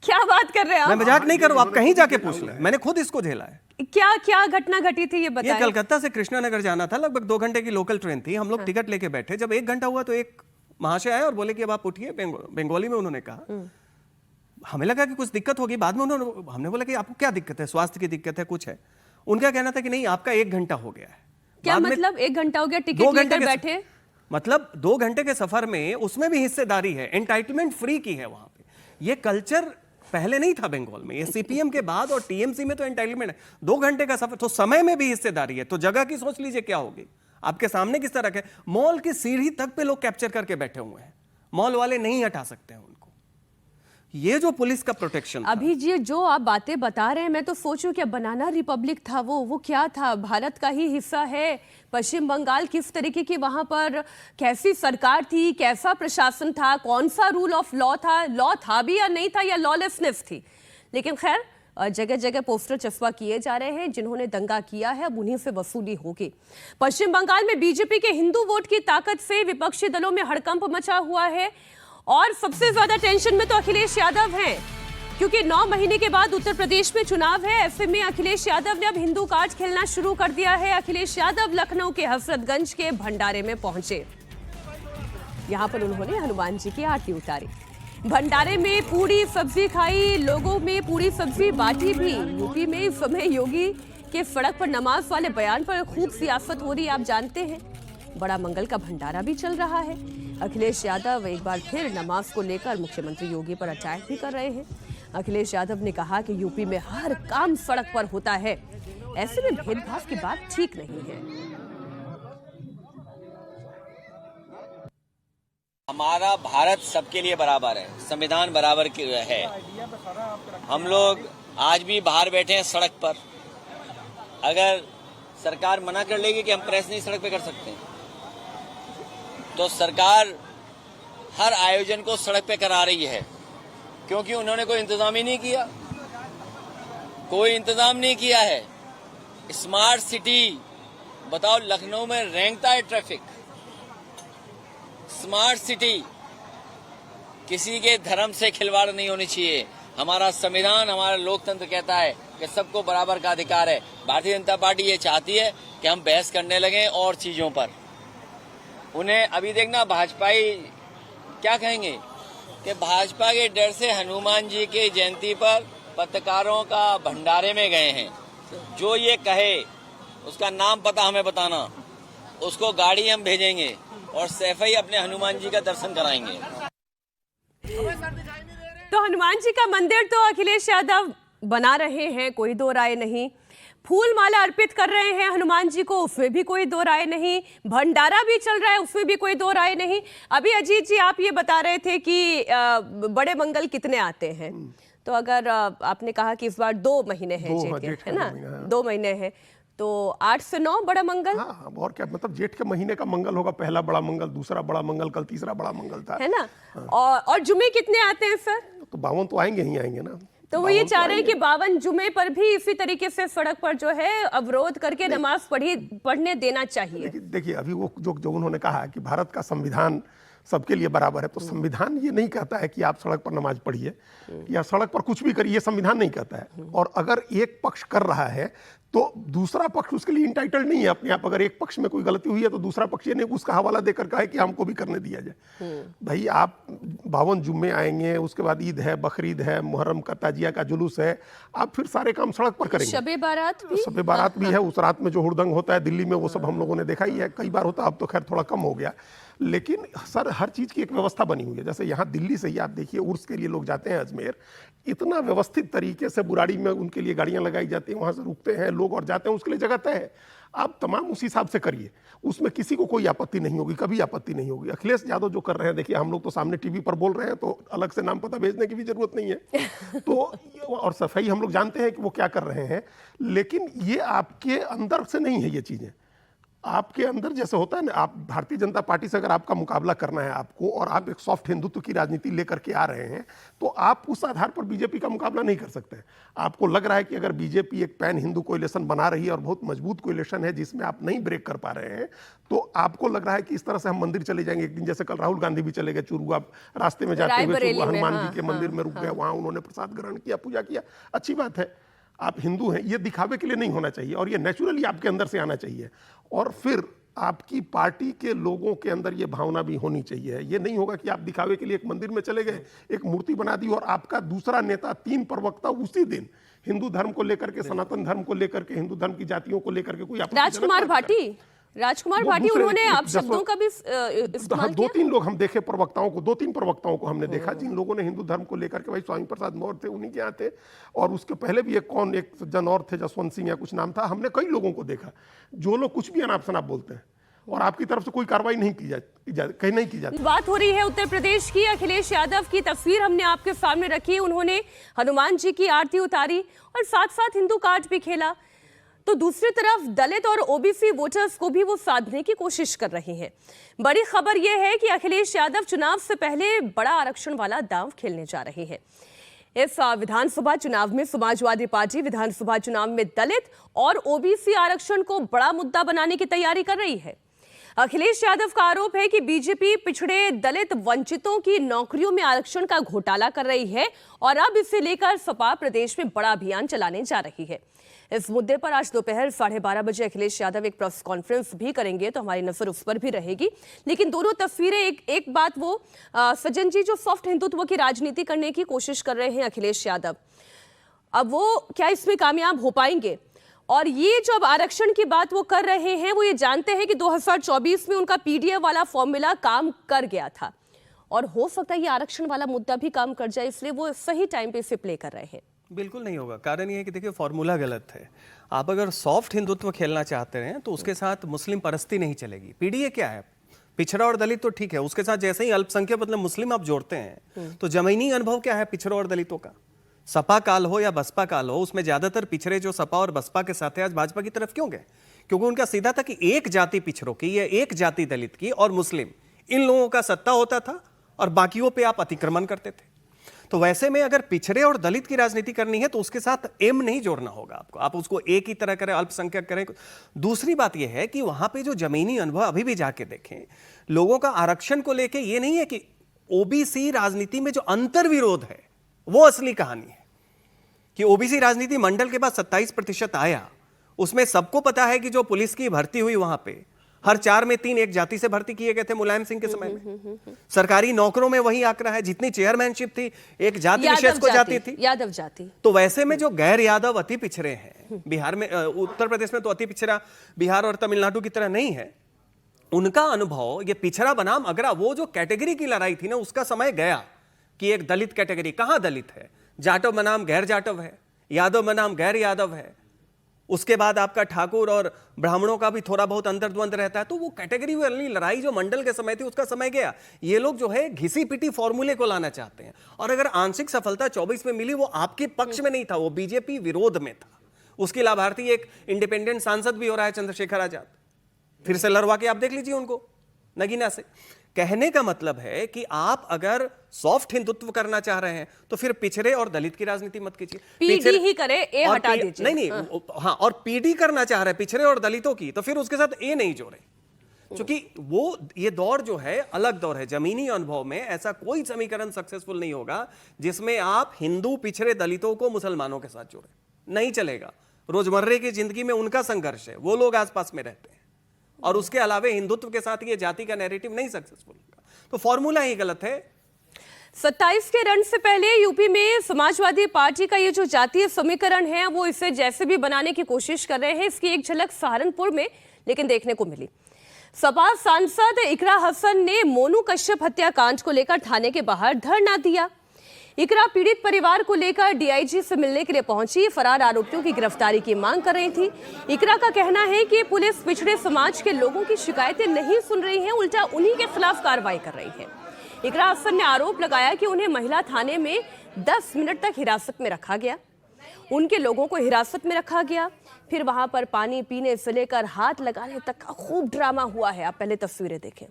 क्या बात कर रहे हैं आप? मैं मजाक नहीं कर रहा हूं, आप कहीं जाके पूछ लें, मैंने खुद इसको झेला है। क्या क्या घटना घटी थी ये बताएं। ये कलकत्ता से कृष्णानगर जाना था, लगभग 2 घंटे की लोकल ट्रेन थी। हम लोग टिकट लेके बैठे, जब 1 घंटा हुआ तो एक महाशय आए और बोले कि अब आप उठिए। बंगाली में उन्होंने कहा, हमें लगा कि कुछ दिक्कत होगी। बाद में हमने बोला कि आपको क्या दिक्कत है, स्वास्थ्य की दिक्कत है, कुछ है। उनका कहना था कि नहीं, आपका 1 घंटा हो गया है। क्या मतलब 1 घंटा हो गया, टिकट लेकर बैठे? मतलब 2 घंटे के सफर में उसमें भी हिस्सेदारी है, एंटाइटलमेंट फ्री की है वहां पे। ये कल्चर पहले नहीं था बंगाल में, ये सीपीएम के बाद और टीएमसी में तो एंटाइटलमेंट है। 2 घंटे का सफर, तो समय में भी हिस्सेदारी है, तो जगह की सोच लीजिए क्या होगी। आपके सामने किस तरह के मॉल की सीढ़ी तक पे लोग कैप्चर करके बैठे हुए हैं, मॉल वाले नहीं हटा सकते हैं उनको। ये जो पुलिस का प्रोटेक्शन अभी जी जो आप बातें बता रहे हैं, मैं तो सोचूं क्या बनाना रिपब्लिक था वो क्या था? भारत का ही हिस्सा है पश्चिम बंगाल। किस तरीके की वहां पर कैसी सरकार थी, कैसा प्रशासन था, कौन सा रूल ऑफ लॉ था, लॉ था भी या नहीं था, या लॉलेसनेस थी? लेकिन खैर, जगह जगह पोस्टर चस्पा किए जा रहे हैं। जिन्होंने दंगा किया है अब उन्हीं से वसूली होगी। पश्चिम बंगाल में बीजेपी के हिंदू वोट की ताकत से विपक्षी दलों में हड़कंप मचा हुआ है, और सबसे ज्यादा टेंशन में तो अखिलेश यादव हैं, क्योंकि 9 महीने के बाद उत्तर प्रदेश में चुनाव है। ऐसे में अखिलेश यादव ने अब हिंदू कार्ड खेलना शुरू कर दिया है। अखिलेश यादव लखनऊ के हजरतगंज के भंडारे में पहुंचे। यहां पर उन्होंने हनुमान जी की आरती उतारी, भंडारे में पूरी सब्जी खाई, लोगों में पूरी सब्जी बांटी भी। यूपी में इस समय योगी के सड़क पर नमाज वाले बयान पर खूब सियासत हो रही है, आप जानते हैं। बड़ा मंगल का भंडारा भी चल रहा है। अखिलेश यादव एक बार फिर नमाज को लेकर मुख्यमंत्री योगी पर अटैक भी कर रहे हैं। अखिलेश यादव ने कहा कि यूपी में हर काम सड़क पर होता है, ऐसे में भेदभाव की बात ठीक नहीं है। हमारा भारत सबके लिए बराबर है, संविधान बराबर है। हम लोग आज भी बाहर बैठे हैं सड़क पर। अगर सरकार मना कर लेगी कि हम प्रेस नहीं सड़क पे कर सकते, तो सरकार हर आयोजन को सड़क पे करा रही है, क्योंकि उन्होंने कोई इंतजाम ही नहीं किया। कोई इंतजाम नहीं किया है। स्मार्ट सिटी बताओ, लखनऊ में रेंगता है ट्रैफिक। स्मार्ट सिटी, किसी के धर्म से खिलवाड़ नहीं होनी चाहिए। हमारा संविधान, हमारा लोकतंत्र कहता है कि सबको बराबर का अधिकार है। भारतीय जनता पार्टी ये चाहती है कि हम बहस करने लगें और चीजों पर। उन्हें अभी देखना, भाजपाई क्या कहेंगे कि भाजपा के डर से हनुमान जी के जयंती पर पत्रकारों का भंडारे में गए हैं। जो ये कहे उसका नाम पता हमें बताना, उसको गाड़ी हम भेजेंगे और सैफ ही अपने हनुमान जी का दर्शन कराएंगे। तो हनुमान जी का मंदिर तो अखिलेश यादव बना रहे हैं, कोई दो राय नहीं। फूल माला अर्पित कर रहे हैं हनुमान जी को, उसमें भी कोई दो राय नहीं। भंडारा भी चल रहा है, उसमें भी कोई दो राय नहीं। अभी अजीत जी आप ये बता रहे थे कि बड़े मंगल कितने आते हैं, तो अगर आपने कहा कि इस बार 2 महीने हैं जेठ के, है ना, 2 महीने हैं, तो 8 से 9 बड़ा मंगल। हाँ, और क्या मतलब जेठ के महीने का मंगल होगा, पहला बड़ा मंगल, दूसरा बड़ा मंगल, कल तीसरा बड़ा मंगल था, है ना। और जुमे कितने आते हैं सर? तो 52 तो आएंगे ही आएंगे ना। तो वो ये चाह रहे हैं कि 52 जुमे पर भी इसी तरीके से सड़क पर जो है अवरोध करके नमाज पढ़ने देना चाहिए। देखिए अभी वो जो उन्होंने कहा कि भारत का संविधान सबके लिए बराबर है, तो संविधान ये नहीं कहता है कि आप सड़क पर नमाज पढ़िए या सड़क पर कुछ भी करिए, ये संविधान नहीं कहता है। और अगर एक पक्ष कर रहा है तो दूसरा पक्ष उसके लिए इंटाइटल्ड नहीं है अपने आप। अगर एक पक्ष में कोई गलती हुई है तो दूसरा पक्ष ये नहीं उसका हवाला देकर कहे कि हमको भी करने दिया जाए। भाई आप 52 जुम्मे आएंगे, उसके बाद ईद है, बकरीद है, मुहर्रम का ताजिया का जुलूस है, आप फिर सारे काम सड़क पर करेंगे। शबे बारात भी है, उस रात में जो हुड़दंग होता है दिल्ली में, वो सब हम लोगों ने देखा ही है, कई बार होता, अब तो खैर थोड़ा कम हो गया। लेकिन सर हर चीज़ की एक व्यवस्था बनी हुई है। जैसे यहाँ दिल्ली से ही आप देखिए उर्स के लिए लोग जाते हैं अजमेर, इतना व्यवस्थित तरीके से बुराड़ी में उनके लिए गाड़ियाँ लगाई जाती हैं, वहाँ से रुकते हैं लोग और जाते हैं, उसके लिए जगह तय है। आप तमाम उस हिसाब से करिए, उसमें किसी को कोई आपत्ति नहीं होगी, कभी आपत्ति नहीं होगी। अखिलेश यादव जो कर रहे हैं, देखिए हम लोग तो सामने टीवी पर बोल रहे हैं, तो अलग से नाम पता भेजने की भी जरूरत नहीं है। तो और सफाई हम लोग जानते हैं कि वो क्या कर रहे हैं, लेकिन ये आपके अंदर से नहीं है ये चीज़ें। आपके अंदर जैसे होता है ना, आप भारतीय जनता पार्टी से अगर आपका मुकाबला करना है आपको, और आप एक सॉफ्ट हिंदुत्व की राजनीति लेकर के आ रहे हैं, तो आप उस आधार पर बीजेपी का मुकाबला नहीं कर सकते। आपको लग रहा है कि अगर बीजेपी एक पैन हिंदू कोलिशन बना रही है और बहुत मजबूत कोलिशन है जिसमें आप नहीं ब्रेक कर पा रहे हैं, तो आपको लग रहा है कि इस तरह से हम मंदिर चले जाएंगे एक दिन। जैसे कल राहुल गांधी भी चले गए चुरुआ, रास्ते में जाते हुए हनुमान जी के मंदिर में रुक गए, वहां उन्होंने प्रसाद ग्रहण किया, पूजा किया, अच्छी बात है। आप हिंदू हैं, ये दिखावे के लिए नहीं होना चाहिए, और ये नेचुरली आपके अंदर से आना चाहिए। और फिर आपकी पार्टी के लोगों के अंदर ये भावना भी होनी चाहिए। ये नहीं होगा कि आप दिखावे के लिए एक मंदिर में चले गए, एक मूर्ति बना दी, और आपका दूसरा नेता 3 प्रवक्ता उसी दिन हिंदू धर्म को लेकर के, सनातन धर्म को लेकर के, हिंदू धर्म की जातियों को लेकर के कोई राजकुमार भाटी उन्होंने आप शब्दों का भी इस्तेमाल किया। 2-3 लोग हम देखे प्रवक्ताओं को, 2-3 प्रवक्ताओं को हमने देखा जिन लोगों ने हिंदू धर्म को लेकर के, भाई स्वामी प्रसाद मौर्य थे, उन्हीं के यहाँ थे, और उसके पहले भी एक जन और थे, जसवंत सिंह या कुछ नाम था। हमने कई लोगों को देखा जो लोग कुछ भी अनाप शनाप बोलते हैं, और आपकी तरफ से कोई कार्रवाई नहीं की जाती। बात हो रही है उत्तर प्रदेश की। अखिलेश यादव की तस्वीर हमने आपके सामने रखी। उन्होंने हनुमान जी की आरती उतारी और साथ साथ हिंदू कार्ड भी खेला। तो दूसरी तरफ दलित और ओबीसी वोटर्स को भी वो साधने की कोशिश कर रहे हैं। बड़ी खबर यह है कि अखिलेश यादव चुनाव से पहले बड़ा आरक्षण वाला दांव खेलने जा रहे हैं। इस विधानसभा चुनाव में समाजवादी पार्टी विधानसभा चुनाव में दलित और ओबीसी आरक्षण को बड़ा मुद्दा बनाने की तैयारी कर रही है। अखिलेश यादव का आरोप है कि बीजेपी पिछड़े दलित वंचितों की नौकरियों में आरक्षण का घोटाला कर रही है, और अब इसे लेकर सपा प्रदेश में बड़ा अभियान चलाने जा रही है। इस मुद्दे पर आज दोपहर 12:30 बजे अखिलेश यादव एक प्रेस कॉन्फ्रेंस भी करेंगे, तो हमारी नजर उस पर भी रहेगी। लेकिन दोनों तस्वीरें, एक बात वो सज्जन जी, जो सॉफ्ट हिंदुत्व की राजनीति करने की कोशिश कर रहे हैं अखिलेश यादव, अब वो क्या इसमें कामयाब हो पाएंगे? और ये जो अब आरक्षण की बात वो कर रहे हैं, वो ये जानते हैं कि 2024 में उनका पीडीएफ वाला फॉर्मूला काम कर गया था, और हो सकता है ये आरक्षण वाला मुद्दा भी काम कर जाए, इसलिए वो सही टाइम पे इसे प्ले कर रहे हैं। बिल्कुल नहीं होगा। कारण ये है कि देखिए फॉर्मूला गलत है। आप अगर सॉफ्ट हिंदुत्व खेलना चाहते हैं तो उसके साथ मुस्लिम परस्ती नहीं चलेगी। पीडीए क्या है? पिछड़ा और दलित तो ठीक है, उसके साथ जैसे ही अल्पसंख्यक मतलब मुस्लिम आप जोड़ते हैं, तो जमीनी अनुभव क्या है पिछड़ों और दलितों का? सपा काल हो या बसपा काल हो, उसमें ज्यादातर पिछड़े जो सपा और बसपा के साथ है आज भाजपा की तरफ क्यों गए? क्योंकि उनका सीधा था कि एक जाति पिछड़ों की या एक जाति दलित की और मुस्लिम, इन लोगों का सत्ता होता था और बाकियों पे आप अतिक्रमण करते थे। तो वैसे में अगर पिछड़े और दलित की राजनीति करनी है तो उसके साथ एम नहीं जोड़ना होगा आपको, आप उसको एक ही तरह करें, अल्पसंख्यक करें। दूसरी बात यह है कि वहां पे जो जमीनी अनुभव अभी भी जाके देखें, लोगों का आरक्षण को लेके ये नहीं है कि ओबीसी राजनीति में जो अंतर्विरोध है वो असली कहानी है कि ओबीसी राजनीति मंडल के बाद 27% आया, उसमें सबको पता है कि जो पुलिस की भर्ती हुई वहां पे हर 4 में 3 एक जाति से भर्ती किए गए थे मुलायम सिंह के समय में। सरकारी नौकरों में वही आंकड़ा है, जितनी चेयरमैनशिप थी एक जाति विशेष को जाती थी, यादव जाति। तो वैसे में जो गैर यादव अति पिछड़े हैं, बिहार में, उत्तर प्रदेश में तो अति पिछड़ा बिहार और तमिलनाडु की तरह नहीं है, उनका अनुभव ये पिछड़ा बनाम अगरा, वो जो कैटेगरी की लड़ाई थी ना, उसका समय गया कि एक दलित कैटेगरी, कहां दलित है, जाटव बनाम गैर जाटव है, यादव बनाम गैर यादव है, उसके बाद आपका ठाकुर और ब्राह्मणों का भी थोड़ा बहुत अंतर्द्वंद रहता है। तो वो कैटेगरी वाली लड़ाई जो मंडल के समय थी, उसका समय गया। ये लोग जो है घिसी पिटी फॉर्मूले को लाना चाहते हैं, और अगर आंशिक सफलता 24 में मिली, वो आपके पक्ष में नहीं था, वो बीजेपी विरोध में था। उसकी लाभार्थी एक इंडिपेंडेंट सांसद भी हो रहा है, चंद्रशेखर आजाद, फिर से लड़वा के आप देख लीजिए उनको नगीना से। कहने का मतलब है कि आप अगर सॉफ्ट हिंदुत्व करना चाह रहे हैं तो फिर पिछड़े और दलित की राजनीति मत कीजिए, पीडी ही करे, ए हटा दीजिए। नहीं, हाँ, और पीडी करना चाह रहे हैं पिछड़े और दलितों की, तो फिर उसके साथ ए नहीं जोड़े, क्योंकि वो ये दौर जो है अलग दौर है। जमीनी अनुभव में ऐसा कोई समीकरण सक्सेसफुल नहीं होगा जिसमें आप हिंदू पिछड़े दलितों को मुसलमानों के साथ जोड़े, नहीं चलेगा। रोजमर्रे की जिंदगी में उनका संघर्ष है, वो लोग आसपास में रहते हैं, और उसके अलावे हिंदुत्व के साथ ये जाति का नैरेटिव नहीं सक्सेसफुल होगा। तो फॉर्मूला ही गलत है। 27 के रन से पहले यूपी में समाजवादी पार्टी का ये जो जातीय समीकरण है, वो इसे जैसे भी बनाने की कोशिश कर रहे हैं। इसकी एक झलक सहारनपुर में लेकिन देखने को मिली। सपा सांसद इकरा हसन ने मोनू कश्यप हत्याकांड को लेकर थाने के बाहर धरना दिया। इकरा पीड़ित परिवार को लेकर डीआईजी से मिलने के लिए पहुंची, फरार आरोपियों की गिरफ्तारी की मांग कर रही थी। इकरा का कहना है कि पुलिस पिछड़े समाज के लोगों की शिकायतें नहीं सुन रही है, उल्टा उन्हीं के खिलाफ कार्रवाई कर रही है। इकरा हसन ने आरोप लगाया कि उन्हें महिला थाने में 10 मिनट तक हिरासत में रखा गया, उनके लोगों को हिरासत में रखा गया, फिर वहां पर पानी पीने से लेकर हाथ लगाने तक का खूब ड्रामा हुआ है। आप पहले तस्वीरें देखें।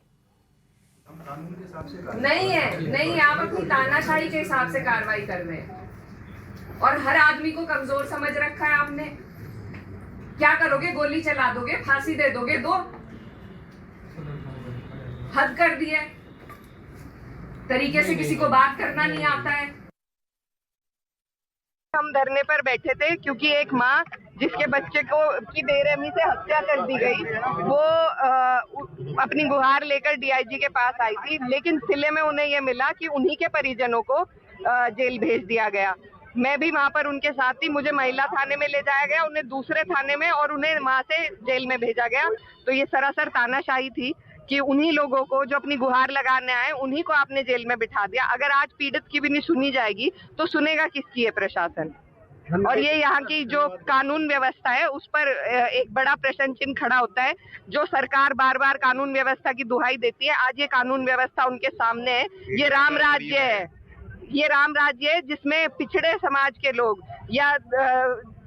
नहीं है, नहीं, आप अपनी तानाशाही के हिसाब से कार्रवाई कर रहे हैं, और हर आदमी को कमजोर समझ रखा है आपने। क्या करोगे? गोली चला दोगे, फांसी दे दोगे? दो, हद कर दी है। तरीके से किसी को बात करना नहीं आता है। हम धरने पर बैठे थे क्योंकि एक माँ जिसके बच्चे को की बेरहमी से हत्या कर दी गई, वो अपनी गुहार लेकर डीआईजी के पास आई थी, लेकिन सिले में उन्हें यह मिला कि उन्हीं के परिजनों को जेल भेज दिया गया। मैं भी वहाँ पर उनके साथ थी, मुझे महिला थाने में ले जाया गया, उन्हें दूसरे थाने में, और उन्हें वहाँ से जेल में भेजा गया। तो ये सरासर तानाशाही थी कि उन्हीं लोगों को जो अपनी गुहार लगाने आए, उन्हीं को आपने जेल में बिठा दिया। अगर आज पीड़ित की भी नहीं सुनी जाएगी तो सुनेगा किसकी है प्रशासन? और ये यहाँ की जो कानून व्यवस्था है उस पर एक बड़ा प्रश्न चिन्ह खड़ा होता है। जो सरकार बार बार कानून व्यवस्था की दुहाई देती है, आज ये कानून व्यवस्था उनके सामने है। ये राम राज्य है, ये राम राज्य है जिसमें पिछड़े समाज के लोग या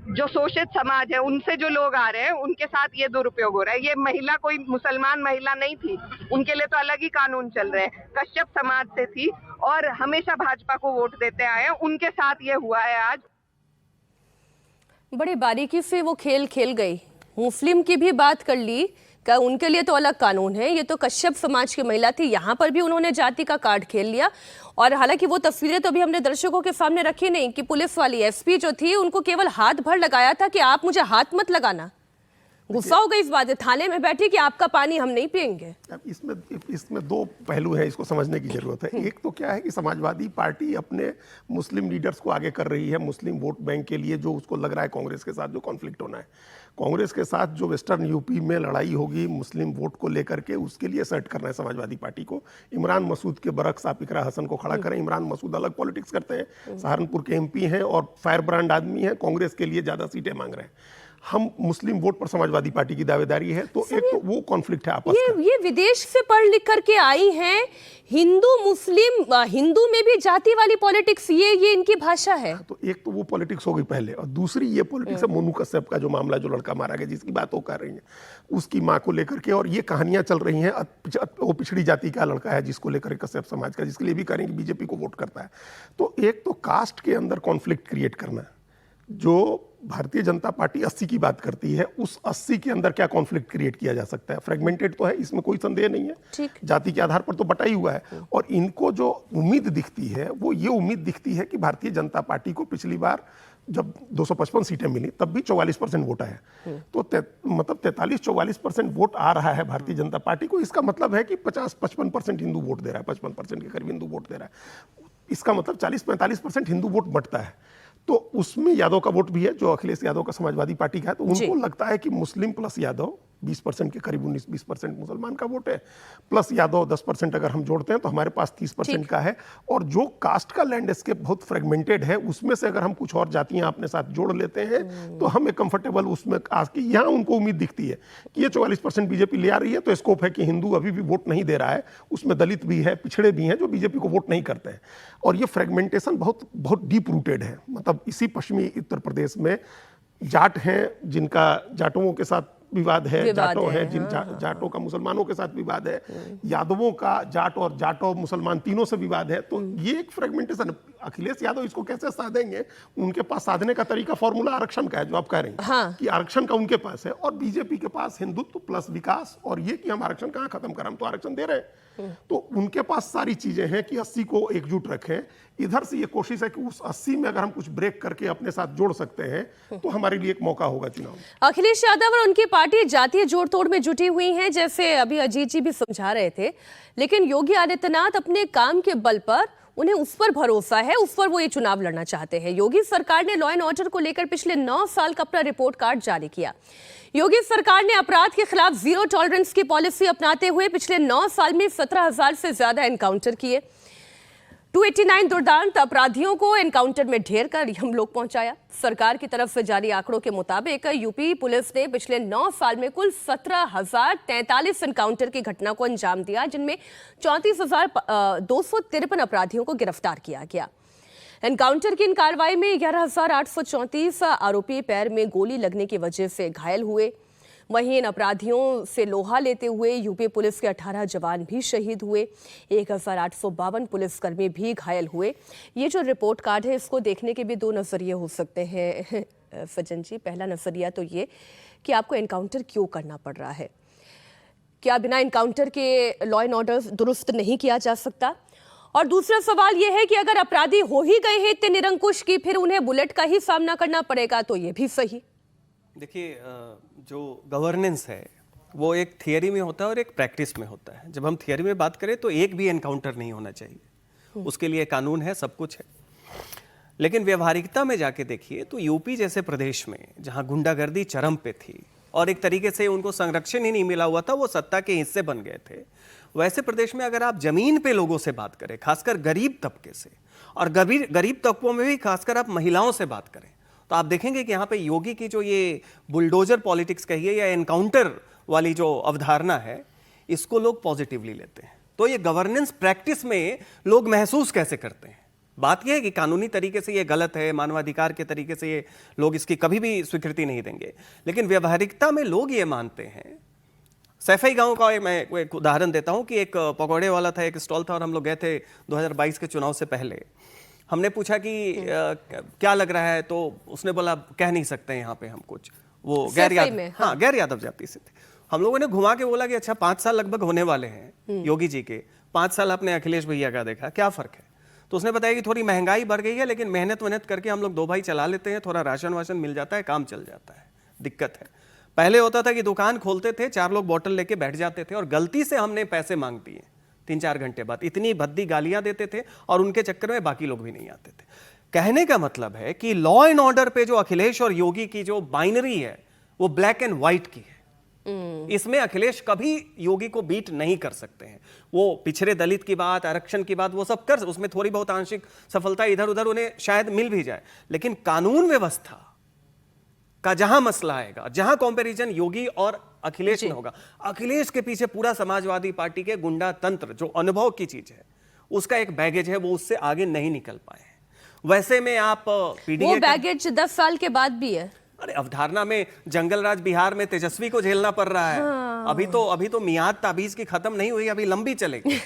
जो शोषित समाज है उनसे जो लोग आ रहे हैं, उनके साथ ये दुरुपयोग हो रहा है। ये महिला कोई मुसलमान महिला नहीं थी, उनके लिए तो अलग ही कानून चल रहे हैं। कश्यप समाज से थी और हमेशा भाजपा को वोट देते आए हैं, उनके साथ ये हुआ है। आज बड़ी बारीकी से वो खेल खेल गई। मुस्लिम की भी बात कर ली, क्या उनके लिए तो अलग कानून है, ये तो कश्यप समाज की महिला थी, यहाँ पर भी उन्होंने जाति का कार्ड खेल लिया। और हालांकि वो तस्वीरें तो अभी हमने दर्शकों के सामने रखी नहीं कि पुलिस वाली एसपी जो थी उनको केवल हाथ भर लगाया था कि आप मुझे हाथ मत लगाना। गुस्सा हो गई इस बात, थाने में बैठी कि आपका पानी हम नहीं पियेंगे। अब इसमें दो पहलू हैं, इसको समझने की जरूरत है। एक तो क्या है कि समाजवादी पार्टी अपने मुस्लिम लीडर्स को आगे कर रही है मुस्लिम वोट बैंक के लिए, जो उसको लग रहा है कांग्रेस के साथ जो कॉन्फ्लिक्ट होना है, कांग्रेस के साथ जो वेस्टर्न यूपी में लड़ाई होगी मुस्लिम वोट को लेकर के, उसके लिए सेट करना है समाजवादी पार्टी को। इमरान मसूद के बरक्स आप इकरा हसन को खड़ा करें। इमरान मसूद अलग पॉलिटिक्स करते हैं, सहारनपुर के एमपी हैं और फायर ब्रांड आदमी हैं, कांग्रेस के लिए ज्यादा सीटें मांग रहे हैं। हम मुस्लिम वोट पर समाजवादी पार्टी की दावेदारी है, तो एक तो वो कॉन्फ्लिक्ट है आपस का। ये विदेश से पढ़ लिख करके आई हैं, हिंदू मुस्लिम, हिंदू में भी जाति वाली पॉलिटिक्स, ये इनकी भाषा है। तो एक तो वो पॉलिटिक्स हो गई पहले, और दूसरी ये पॉलिटिक्स है मोनू कश्यप का जो मामला, जो लड़का मारा गया जिसकी बात वो कर रही है, उसकी माँ को लेकर के, और ये कहानियां चल रही हैं। वो पिछड़ी जाति का लड़का है जिसको लेकर कश्यप समाज का, जिसके लिए भी करेंगे बीजेपी को वोट करता है। तो एक तो कास्ट के अंदर कॉन्फ्लिक्ट क्रिएट करना, जो भारतीय जनता पार्टी 80 की बात करती है, उस 80 के अंदर क्या कॉन्फ्लिक्ट क्रिएट किया जा सकता है? फ्रेगमेंटेड तो है, इसमें कोई संदेह नहीं है, जाति के आधार पर तो बटा ही हुआ है। और इनको जो उम्मीद दिखती है वो ये उम्मीद दिखती है कि भारतीय जनता पार्टी को पिछली बार जब 255 सीटें मिली तब भी 44% वोट आया। तो मतलब 43-44% वोट आ रहा है भारतीय जनता पार्टी को। इसका मतलब है कि 50-55% हिंदू वोट दे रहा है, 55% के करीब हिंदू वोट दे रहा है। इसका मतलब 40-45% हिंदू वोट बंटता है। तो उसमें यादव का वोट भी है, जो अखिलेश यादव का समाजवादी पार्टी का है। तो उनको लगता है कि मुस्लिम प्लस यादव 20% के करीब 19-20% मुसलमान का वोट है, प्लस यादव 10% अगर हम जोड़ते हैं तो हमारे पास 30% का है। और जो कास्ट का लैंडस्केप बहुत फ्रेगमेंटेड है, उसमें से अगर हम कुछ और जातियां अपने साथ जोड़ लेते हैं तो हम एक कंफर्टेबल उसमें आके यहाँ उनको उम्मीद दिखती है कि ये 44% बीजेपी ले आ रही है, तो स्कोप है कि हिंदू अभी भी वोट नहीं दे रहा है, उसमें दलित भी है, पिछड़े भी हैं जो बीजेपी को वोट नहीं करते हैं। और ये फ्रेगमेंटेशन बहुत बहुत डीप रूटेड है। मतलब इसी पश्चिमी उत्तर प्रदेश में जाट हैं जिनका जाटों के साथ विवाद है, जाटों हैं जिन जाटों का मुसलमानों के साथ विवाद है, यादवों का जाट और जाटों मुसलमान तीनों से विवाद है। तो ये एक फ्रेगमेंटेशन, अखिलेश यादव इसको कैसे साधेंगे? उनके पास साधने का तरीका फॉर्मूला आरक्षण का है, जो आप कह रहे हैं। हाँ। कि आरक्षण का उनके पास है और बीजेपी के पास हिंदुत्व प्लस विकास, और ये कि हम आरक्षण कहाँ खत्म कर, हम तो आरक्षण दे रहे हैं। तो उनके पास सारी चीजें हैं कि 80 को एकजुट रखें। इधर से ये कोशिश है कि उस 80 में अगर हम कुछ ब्रेक करके अपने साथ जोड़ सकते हैं तो हमारे लिए एक मौका होगा चुनाव में। अखिलेश यादव और उनकी पार्टी जातीय जोड़ तोड़ में जुटी हुई हैं, जैसे अभी अजीत जी भी समझा रहे थे। लेकिन योगी आदित्यनाथ अपने काम के बल पर, उन्हें उस पर भरोसा है, उस पर वो ये चुनाव लड़ना चाहते हैं। योगी सरकार ने लॉ एंड ऑर्डर को लेकर पिछले 9 साल का अपना रिपोर्ट कार्ड जारी किया। योगी सरकार ने अपराध के खिलाफ जीरो टॉलरेंस की पॉलिसी अपनाते हुए पिछले 9 साल में 17,000 से ज्यादा एनकाउंटर किए। 289 दुर्दांत अपराधियों को एनकाउंटर में ढेर कर हम लोग पहुंचाया। सरकार की तरफ से जारी आंकड़ों के मुताबिक यूपी पुलिस ने पिछले 9 साल में कुल 17,043 एनकाउंटर की घटना को अंजाम दिया, जिनमें 34,253 अपराधियों को गिरफ्तार किया गया। एनकाउंटर की इन कार्रवाई में 11,834 आरोपी पैर में गोली लगने की वजह से घायल हुए। वहीं इन अपराधियों से लोहा लेते हुए यूपी पुलिस के 18 जवान भी शहीद हुए, 1,852 पुलिसकर्मी भी घायल हुए। ये जो रिपोर्ट कार्ड है, इसको देखने के भी 2 नजरिए हो सकते हैं सज्जन जी। पहला नजरिया तो ये कि आपको एनकाउंटर क्यों करना पड़ रहा है, क्या बिना एनकाउंटर के लॉ एंड ऑर्डर दुरुस्त नहीं किया जा सकता? और दूसरा सवाल यह है कि अगर अपराधी हो ही गए हैं इतने निरंकुश की, फिर उन्हें बुलेट का ही सामना करना पड़ेगा, तो ये भी सही। देखिए, जो गवर्नेंस है वो एक थियरी में होता है और एक प्रैक्टिस में होता है। जब हम थियरी में बात करें तो एक भी एनकाउंटर नहीं होना चाहिए, उसके लिए कानून है, सब कुछ है। लेकिन व्यवहारिकता में जाके देखिए तो यूपी जैसे प्रदेश में जहां गुंडागर्दी चरम पे थी और एक तरीके से उनको संरक्षण ही नहीं मिला हुआ था, वो सत्ता के हिस्से बन गए थे, वैसे प्रदेश में अगर आप जमीन पे लोगों से बात करें, खासकर गरीब तबके से, और गरीब तबकों में भी खासकर आप महिलाओं से बात करें, तो आप देखेंगे कि यहाँ पे योगी की जो ये बुलडोजर पॉलिटिक्स कहिए या एनकाउंटर वाली जो अवधारणा है, इसको लोग पॉजिटिवली लेते हैं। तो ये गवर्नेंस प्रैक्टिस में लोग महसूस कैसे करते हैं? बात यह है कि कानूनी तरीके से ये गलत है, मानवाधिकार के तरीके से ये लोग इसकी कभी भी स्वीकृति नहीं देंगे, लेकिन व्यवहारिकता में लोग ये मानते हैं। सैफई गांव का मैं एक उदाहरण देता हूं कि एक पकौड़े वाला था, एक स्टॉल था, और हम लोग गए थे 2022 के चुनाव से पहले। हमने पूछा कि क्या लग रहा है, तो उसने बोला कह नहीं सकते यहाँ पे हम कुछ। वो गैर यादव जाति से थे। हम लोगों ने घुमा के बोला कि अच्छा 5 साल लगभग होने वाले हैं योगी जी के, 5 साल आपने अखिलेश भैया का देखा, क्या फर्क है? तो उसने बताया कि थोड़ी महंगाई बढ़ गई है, लेकिन मेहनत करके हम लोग 2 भाई चला लेते हैं, थोड़ा राशन वाशन मिल जाता है, काम चल जाता है। दिक्कत है, पहले होता था कि दुकान खोलते थे, 4 लोग बोतल लेके बैठ जाते थे और गलती से हमने पैसे मांग दिए, 3-4 घंटे बाद इतनी भद्दी गालियां देते थे और उनके चक्कर में बाकी लोग भी नहीं आते थे। कहने का मतलब है कि लॉ एंड ऑर्डर पे जो अखिलेश और योगी की जो बाइनरी है वो ब्लैक एंड व्हाइट की है। इसमें अखिलेश कभी योगी को बीट नहीं कर सकते हैं। वो पिछड़े दलित की बात, आरक्षण की बात, वो सब कर, उसमें थोड़ी बहुत आंशिक सफलता इधर उधर उन्हें शायद मिल भी जाए, लेकिन कानून व्यवस्था का जहां मसला आएगा, जहां कंपैरिजन योगी और अखिलेश में होगा, अखिलेश के पीछे पूरा समाजवादी पार्टी के गुंडा तंत्र, जो अनुभव की चीज है, उसका एक बैगेज है, वो उससे आगे नहीं निकल पाए। वैसे में आप पीडीए, वो बैगेज 10 साल के बाद भी है। अरे अवधारणा में जंगल राज बिहार में तेजस्वी को झेलना पड़ रहा है। हाँ। अभी तो मियाद ताबीज की खत्म नहीं हुई, अभी लंबी चलेगी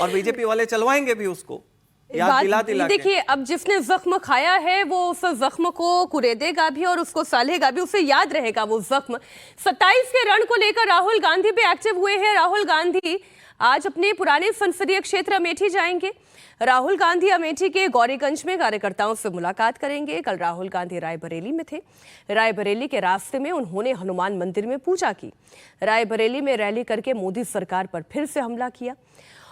और बीजेपी वाले चलवाएंगे भी उसको। देखिए, अब जिसने जख्म खाया है वो उस जख्म को कुरेदेगा भी और उसको सालेगा भी, उसे याद रहेगा वो जख्म। 27 के रण को लेकर राहुल गांधी भी एक्टिव हुए हैं। राहुल गांधी आज अपने पुराने संसदीय क्षेत्र अमेठी जाएंगे। राहुल गांधी अमेठी के गौरीगंज में कार्यकर्ताओं से मुलाकात करेंगे। कल राहुल गांधी रायबरेली में थे। रायबरेली के रास्ते में उन्होंने हनुमान मंदिर में पूजा की। रायबरेली में रैली करके मोदी सरकार पर फिर से हमला किया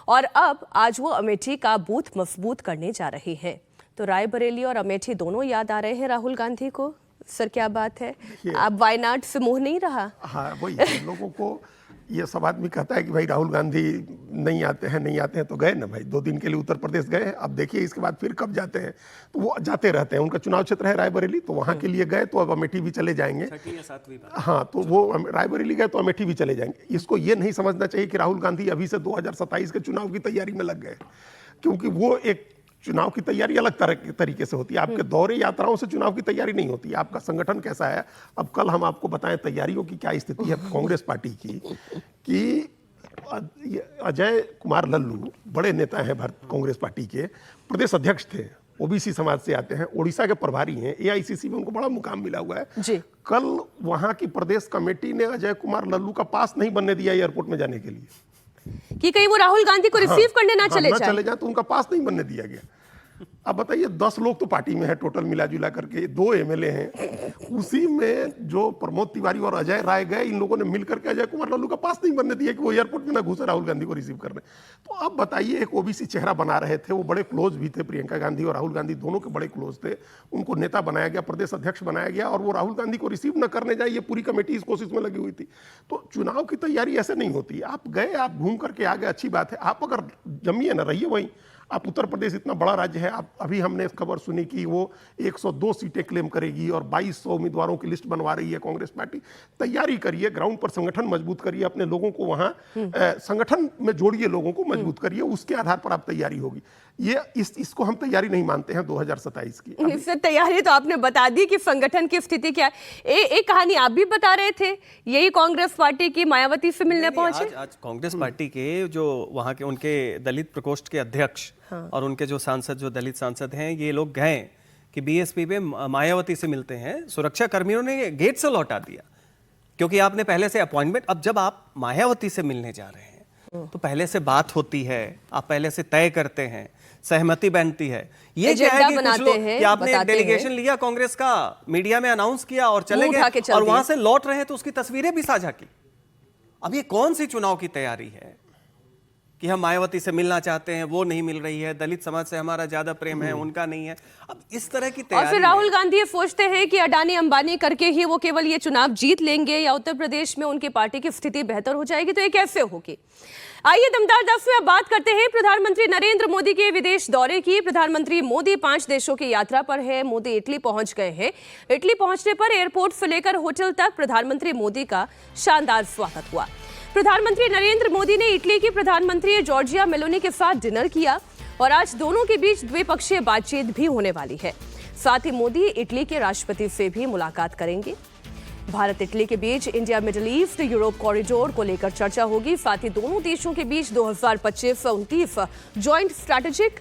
और अब आज वो अमेठी का बूथ मजबूत करने जा रहे हैं। तो रायबरेली और अमेठी दोनों याद आ रहे हैं राहुल गांधी को। सर क्या बात है, अब वायनाड से मुंह नहीं रहा? हाँ, वही लोगों को ये सब आदमी कहता है कि भाई राहुल गांधी नहीं आते हैं तो गए ना भाई, 2 दिन के लिए उत्तर प्रदेश गए हैं। अब देखिए इसके बाद फिर कब जाते हैं, तो वो जाते रहते हैं। उनका चुनाव क्षेत्र है रायबरेली, तो वहाँ के लिए गए तो अब अमेठी भी चले जाएंगे। हाँ, तो वो रायबरेली गए तो अमेठी भी चले जाएंगे। इसको ये नहीं समझना चाहिए कि राहुल गांधी अभी से 2027 के चुनाव की तैयारी में लग गए, क्योंकि वो एक चुनाव की तैयारी अलग तरीके से होती है। आपके दौरे यात्राओं से चुनाव की तैयारी नहीं होती। आपका संगठन कैसा है, अब कल हम आपको बताएं तैयारियों की क्या स्थिति है कांग्रेस पार्टी की। कि अजय कुमार लल्लू बड़े नेता हैं भारत कांग्रेस पार्टी के, प्रदेश अध्यक्ष थे, ओबीसी समाज से आते हैं, ओडिशा के प्रभारी हैं, एआईसीसी में उनको बड़ा मुकाम मिला हुआ है जी। कल वहां की प्रदेश कमेटी ने अजय कुमार लल्लू का पास नहीं बनने दिया एयरपोर्ट में जाने के लिए कि कहीं वो राहुल गांधी को रिसीव करने ना चले जाए, तो उनका पास नहीं बनने दिया गया। अब बताइए 10 लोग तो पार्टी में है टोटल मिला जुला करके, 2 एमएलए हैं, उसी में जो प्रमोद तिवारी और अजय राय गए, इन लोगों ने मिलकर के अजय कुमार लल्लू का पास नहीं बनने दिया कि वो एयरपोर्ट में ना घुसे राहुल गांधी को रिसीव करने। तो अब बताइए, एक ओबीसी चेहरा बना रहे थे, वो बड़े क्लोज भी थे, प्रियंका गांधी और राहुल गांधी दोनों के बड़े क्लोज थे, उनको नेता बनाया गया, प्रदेश अध्यक्ष बनाया गया, और वो राहुल गांधी को रिसीव न करने जाए, ये पूरी कमेटी इस कोशिश में लगी हुई थी। तो चुनाव की तैयारी ऐसे नहीं होती। आप गए, आप घूम करके आ गए, अच्छी बात है। आप अगर जमिए ना, रहिए वहीं। आप उत्तर प्रदेश इतना बड़ा राज्य है, आप अभी हमने खबर सुनी कि वो 102 सीटें क्लेम करेगी और 2200 उम्मीदवारों की लिस्ट बनवा रही है कांग्रेस पार्टी। तैयारी करिए, ग्राउंड पर संगठन मजबूत करिए, अपने लोगों को वहां संगठन में जोड़िए, लोगों को मजबूत करिए, उसके आधार पर आप तैयारी होगी। ये इसको हम तैयारी नहीं मानते हैं 2027 की। इससे तैयारी तो आपने बता दी कि संगठन की स्थिति क्या है। एक कहानी आप भी बता रहे थे, यही कांग्रेस पार्टी की मायावती से मिलने पहुंचे। आज कांग्रेस पार्टी के जो वहाँ के उनके दलित प्रकोष्ठ के अध्यक्ष और उनके जो सांसद, जो दलित सांसद हैं, ये लोग गए कि बीएसपी में मायावती से मिलते हैं। सुरक्षा कर्मियों ने गेट से लौटा दिया क्योंकि आपने पहले से अपॉइंटमेंट। अब जब आप मायावती से मिलने जा रहे हैं तो पहले से बात होती है, आप पहले से तय करते हैं, सहमति बनती है। ये क्या है कि कुछ लोग कि आपने डेलीगेशन लिया कांग्रेस का, मीडिया में अनाउंस किया और चले गए, और वहां से लौट रहे तो उसकी तस्वीरें भी साझा की। अब ये कौन सी चुनाव की तैयारी है कि हम मायावती से मिलना चाहते हैं, वो नहीं मिल रही है, दलित समाज से हमारा ज्यादा प्रेम है, उनका नहीं है। अब इस तरह की तैयारी। और फिर राहुल गांधी ये सोचते हैं कि अडानी अंबानी करके ही वो केवल ये चुनाव जीत लेंगे या उत्तर प्रदेश में उनकी पार्टी की स्थिति बेहतर हो जाएगी। तो ये कैसे होगी? आइए दमदार 10 में अब बात करते हैं प्रधानमंत्री नरेंद्र मोदी के विदेश दौरे की। प्रधानमंत्री मोदी 5 देशों की यात्रा पर है। मोदी इटली पहुंच गए हैं। इटली पहुंचने पर एयरपोर्ट से लेकर होटल तक प्रधानमंत्री मोदी का शानदार स्वागत हुआ। प्रधानमंत्री नरेंद्र मोदी ने इटली की प्रधानमंत्री जॉर्जिया मेलोनी के साथ डिनर किया और आज दोनों के बीच द्विपक्षीय बातचीत भी होने वाली है। साथ ही मोदी इटली के राष्ट्रपति से भी मुलाकात करेंगे। भारत इटली के बीच India Middle East Europe corridor को लेकर चर्चा होगी। साथ ही दोनों देशों के बीच 2025-29 जॉइंट स्ट्रैटेजिक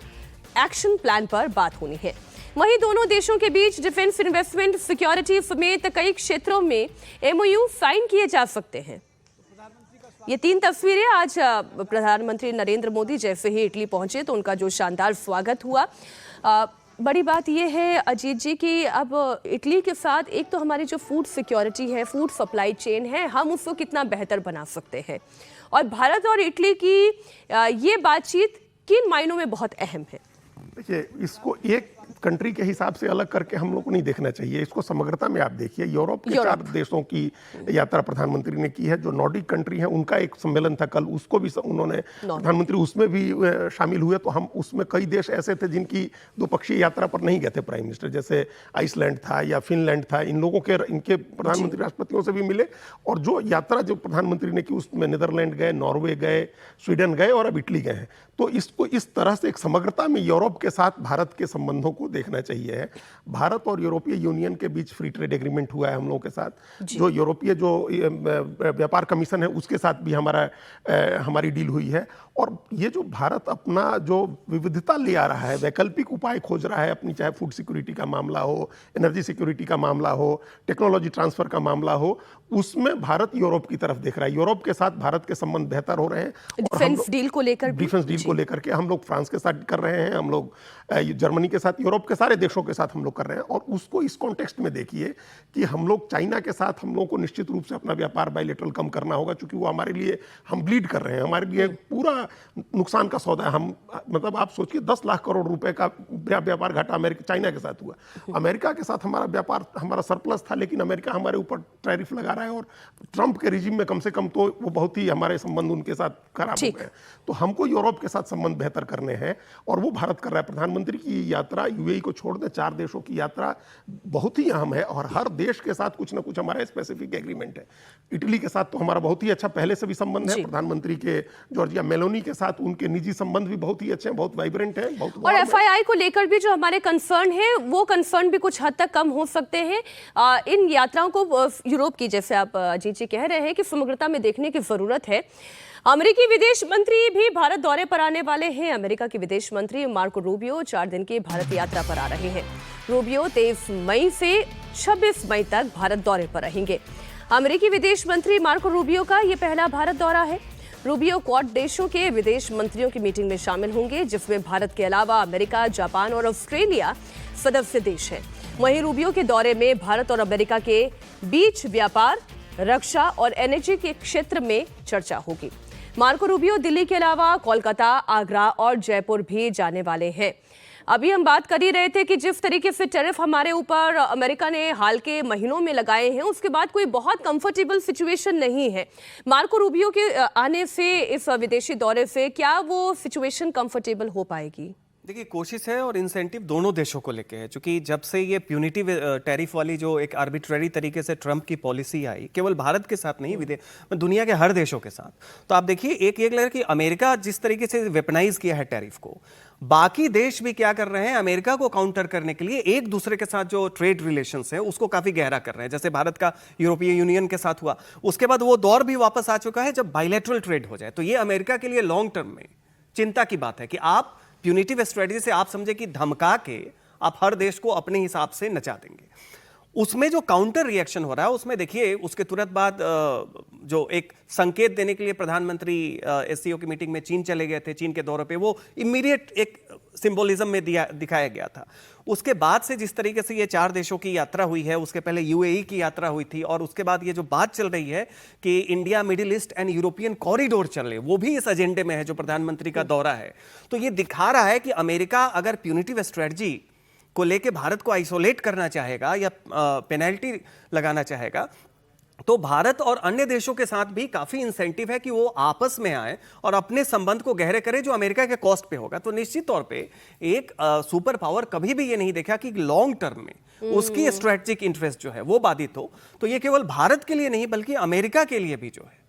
एक्शन प्लान पर बात होनी है। वहीं दोनों देशों के बीच डिफेंस, इन्वेस्टमेंट, सिक्योरिटी समेत कई क्षेत्रों में एमओयू साइन किए जा सकते हैं। ये 3 तस्वीरें आज प्रधानमंत्री नरेंद्र मोदी जैसे ही इटली पहुंचे तो उनका जो शानदार स्वागत हुआ। बड़ी बात यह है अजीत जी कि अब इटली के साथ एक तो हमारी जो फूड सिक्योरिटी है, फूड सप्लाई चेन है, हम उसको कितना बेहतर बना सकते हैं, और भारत और इटली की ये बातचीत किन मायनों में बहुत अहम है। देखिए, इसको एक कंट्री के हिसाब से अलग करके हम लोग को नहीं देखना चाहिए, इसको समग्रता में आप देखिए। यूरोप के 4 देशों की यात्रा प्रधानमंत्री ने की है। जो नॉर्डिक कंट्री है उनका एक सम्मेलन था कल, उसको भी उन्होंने प्रधानमंत्री उसमें भी शामिल हुए। तो हम उसमें कई देश ऐसे थे जिनकी द्विपक्षीय यात्रा पर नहीं गए थे प्राइम मिनिस्टर, जैसे आइसलैंड था या फिनलैंड था। इन लोगों के इनके प्रधानमंत्री राष्ट्रपतियों से भी मिले, और जो यात्रा जो प्रधानमंत्री ने की उसमें नीदरलैंड गए, नॉर्वे गए, स्वीडन गए और अब इटली गए हैं। तो इसको इस तरह से एक समग्रता में यूरोप के साथ भारत के संबंधों को देखना चाहिए है, भारत और यूरोपीय यूनियन के बीच फ्री ट्रेड एग्रीमेंट हुआ है हम लोगों के साथ, जो यूरोपीय जो व्यापार कमीशन है उसके साथ भी हमारी डील हुई है। और ये जो भारत अपना जो विविधता ले आ रहा है, वैकल्पिक उपाय खोज रहा है अपनी, चाहे फूड सिक्योरिटी का मामला हो, एनर्जी सिक्योरिटी का मामला हो, टेक्नोलॉजी ट्रांसफर का मामला हो, उसमें भारत यूरोप की तरफ देख रहा है। यूरोप के साथ भारत के संबंध बेहतर हो रहे हैं। डिफेंस डील को लेकर हम लोग फ्रांस के साथ कर रहे हैं, हम लोग जर्मनी के साथ, यूरोप के सारे देशों के साथ हम लोग कर रहे हैं। और उसको इस कॉन्टेक्स्ट में देखिए कि हम लोग चाइना के साथ हम लोग को निश्चित रूप से अपना व्यापार बायलैटरल कम करना होगा, क्योंकि वो हमारे लिए, हम ब्लीड कर रहे हैं, हमारे लिए पूरा नुकसान का सौदा है। हम मतलब आप सोचिए 10 लाख करोड़ रुपए का व्यापार घाटा चाइना के साथ हुआ। अमेरिका के साथ हमारा व्यापार, हमारा सरप्लस था, लेकिन अमेरिका हमारे ऊपर टैरिफ लगा रहा है। और ट्रंप के रिजीम में कम से कम तो वो बहुत ही हमारे संबंध उनके साथ खराब हो गए। तो हमको यूरोप के साथ संबंध बेहतर करने हैं और वो भारत कर रहा है। प्रधानमंत्री की यात्रा यूएई को छोड़ दे, 4 देशों की यात्रा बहुत ही अहम है और हर देश के साथ कुछ ना कुछ हमारा स्पेसिफिक एग्रीमेंट है। इटली के साथ तो हमारा बहुत ही अच्छा पहले से भी संबंध है। प्रधानमंत्री के जॉर्जिया मेलोनी के साथ उनके निजी संबंध भी बहुत ही अच्छे हैं, बहुत वाइब्रेंट हैं, बहुत। और एफआईआई को लेकर भी जो हमारे कंसर्न है, वो कंसर्न भी कुछ हद तक कम हो सकते हैं। इन यात्राओं को यूरोप की, जैसे आप जी कह रहे हैं, कि समग्रता में देखने की जरूरत है। अमेरिकी विदेश मंत्री भी भारत दौरे पर आने वाले हैं। अमेरिका के विदेश मंत्री मार्को रूबियो 4 दिन की भारत यात्रा पर आ रहे हैं। रूबियो 23 मई से 26 मई तक भारत दौरे पर रहेंगे। अमेरिकी विदेश मंत्री मार्को रूबियो का यह पहला भारत दौरा है। रूबियो क्वाड देशों के विदेश मंत्रियों की मीटिंग में शामिल होंगे, जिसमें भारत के अलावा अमेरिका, जापान और ऑस्ट्रेलिया सदस्य देश हैं। वहीं रूबियो के दौरे में भारत और अमेरिका के बीच व्यापार, रक्षा और एनर्जी के क्षेत्र में चर्चा होगी। मार्को रूबियो दिल्ली के अलावा कोलकाता, आगरा और जयपुर भी जाने वाले हैं। अभी हम बात कर ही रहे थे कि जिस तरीके से टैरिफ हमारे ऊपर अमेरिका ने हाल के महीनों में लगाए हैं, उसके बाद कोई बहुत कंफर्टेबल सिचुएशन नहीं है। मार्को रूबियो के आने से, इस विदेशी दौरे से, क्या वो सिचुएशन कंफर्टेबल हो पाएगी? देखिए, कोशिश है और इंसेंटिव दोनों देशों को लेके है, क्योंकि जब से ये प्यूनिटिव टैरिफ वाली जो एक आर्बिट्रेरी तरीके से ट्रंप की पॉलिसी आई, केवल भारत के साथ नहीं, दुनिया के हर देशों के साथ, तो आप देखिए एक लेयर कि अमेरिका जिस तरीके से वेपनाइज किया है टैरिफ को, बाकी देश भी क्या कर रहे हैं, अमेरिका को काउंटर करने के लिए एक दूसरे के साथ जो ट्रेड रिलेशंस है उसको काफी गहरा कर रहे हैं। जैसे भारत का यूरोपीय यूनियन के साथ हुआ, उसके बाद वो दौर भी वापस आ चुका है जब बायलैटरल ट्रेड हो जाए। तो ये अमेरिका के लिए लॉन्ग टर्म में चिंता की बात है कि आप प्यूनिटिव स्ट्रेटजी से, आप समझे कि धमका के आप हर देश को अपने हिसाब से नचा देंगे। उसमें जो काउंटर रिएक्शन हो रहा है, उसमें देखिए उसके तुरंत बाद जो एक संकेत देने के लिए प्रधानमंत्री एससीओ की मीटिंग में चीन चले गए थे, चीन के दौरे पे, वो इमीडिएट एक सिंबोलिज्म में दिखाया गया था। उसके बाद से जिस तरीके से ये 4 देशों की यात्रा हुई है, उसके पहले यूएई की यात्रा हुई थी, और उसके बाद ये जो बात चल रही है कि India, Middle east and European corridor चल रहे, वो भी इस एजेंडे में है जो प्रधानमंत्री का दौरा है। तो ये दिखा रहा है कि अमेरिका अगर प्यूनिटिव स्ट्रेटजी को लेके भारत को आइसोलेट करना चाहेगा या पेनल्टी लगाना चाहेगा, तो भारत और अन्य देशों के साथ भी काफी इंसेंटिव है कि वो आपस में आए और अपने संबंध को गहरे करें, जो अमेरिका के कॉस्ट पे होगा। तो निश्चित तौर पे एक सुपर पावर कभी भी ये नहीं देखा कि लॉन्ग टर्म में उसकी स्ट्रेटेजिक इंटरेस्ट जो है वो बाधित हो। तो ये केवल भारत के लिए नहीं बल्कि अमेरिका के लिए भी जो है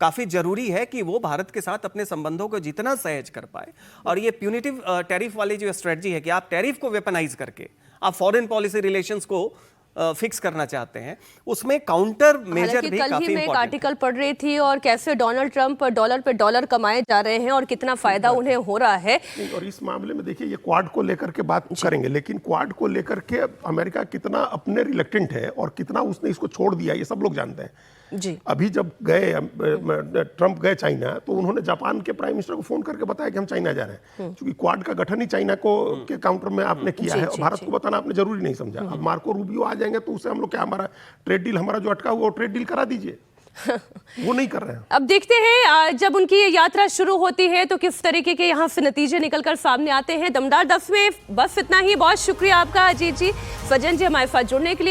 काफी जरूरी है कि वो भारत के साथ अपने संबंधों को जितना सहज कर पाए। और ये प्यूनिटिव टैरिफ वाली जो स्ट्रेटजी है कि आप टैरिफ को वेपनाइज करके आप फॉरेन पॉलिसी रिलेशंस को फिक्स करना चाहते हैं, उसमें काउंटर मेजर भी कल काफी ही मैं एक आर्टिकल पढ़ रही थी, और कैसे डोनाल्ड ट्रंप डॉलर पे डॉलर कमाए जा रहे हैं और कितना फायदा उन्हें हो रहा है। और इस मामले में देखिए, ये क्वाड को लेकर के बात करेंगे, लेकिन क्वाड को लेकर के अमेरिका कितना अपने रिलेक्टेंट है और कितना उसने इसको छोड़ दिया, ये सब लोग जानते हैं जी। अभी जब गए ट्रंप गए चाइना, तो उन्होंने जापान के प्राइम मिनिस्टर को फोन करके बताया कि हम चाइना जा रहे हैं, क्योंकि क्वाड का गठन ही चाइना को के काउंटर में आपने किया है, और भारत को बताना आपने जरूरी नहीं समझा। अब मार्को रूबियो आ जाएंगे तो उससे हम लोग क्या, हमारा ट्रेड डील, हमारा जो अटका हुआ ट्रेड डील करा दीजिए। वो नहीं कर रहे हैं। अब देखते हैं जब उनकी ये यात्रा शुरू होती है तो किस तरीके के यहाँ से नतीजे निकलकर सामने आते हैं। दमदार 10 में बस इतना ही। बहुत शुक्रिया आपका अजीत जी, सज्जन जी, हमारे साथ जुड़ने के लिए।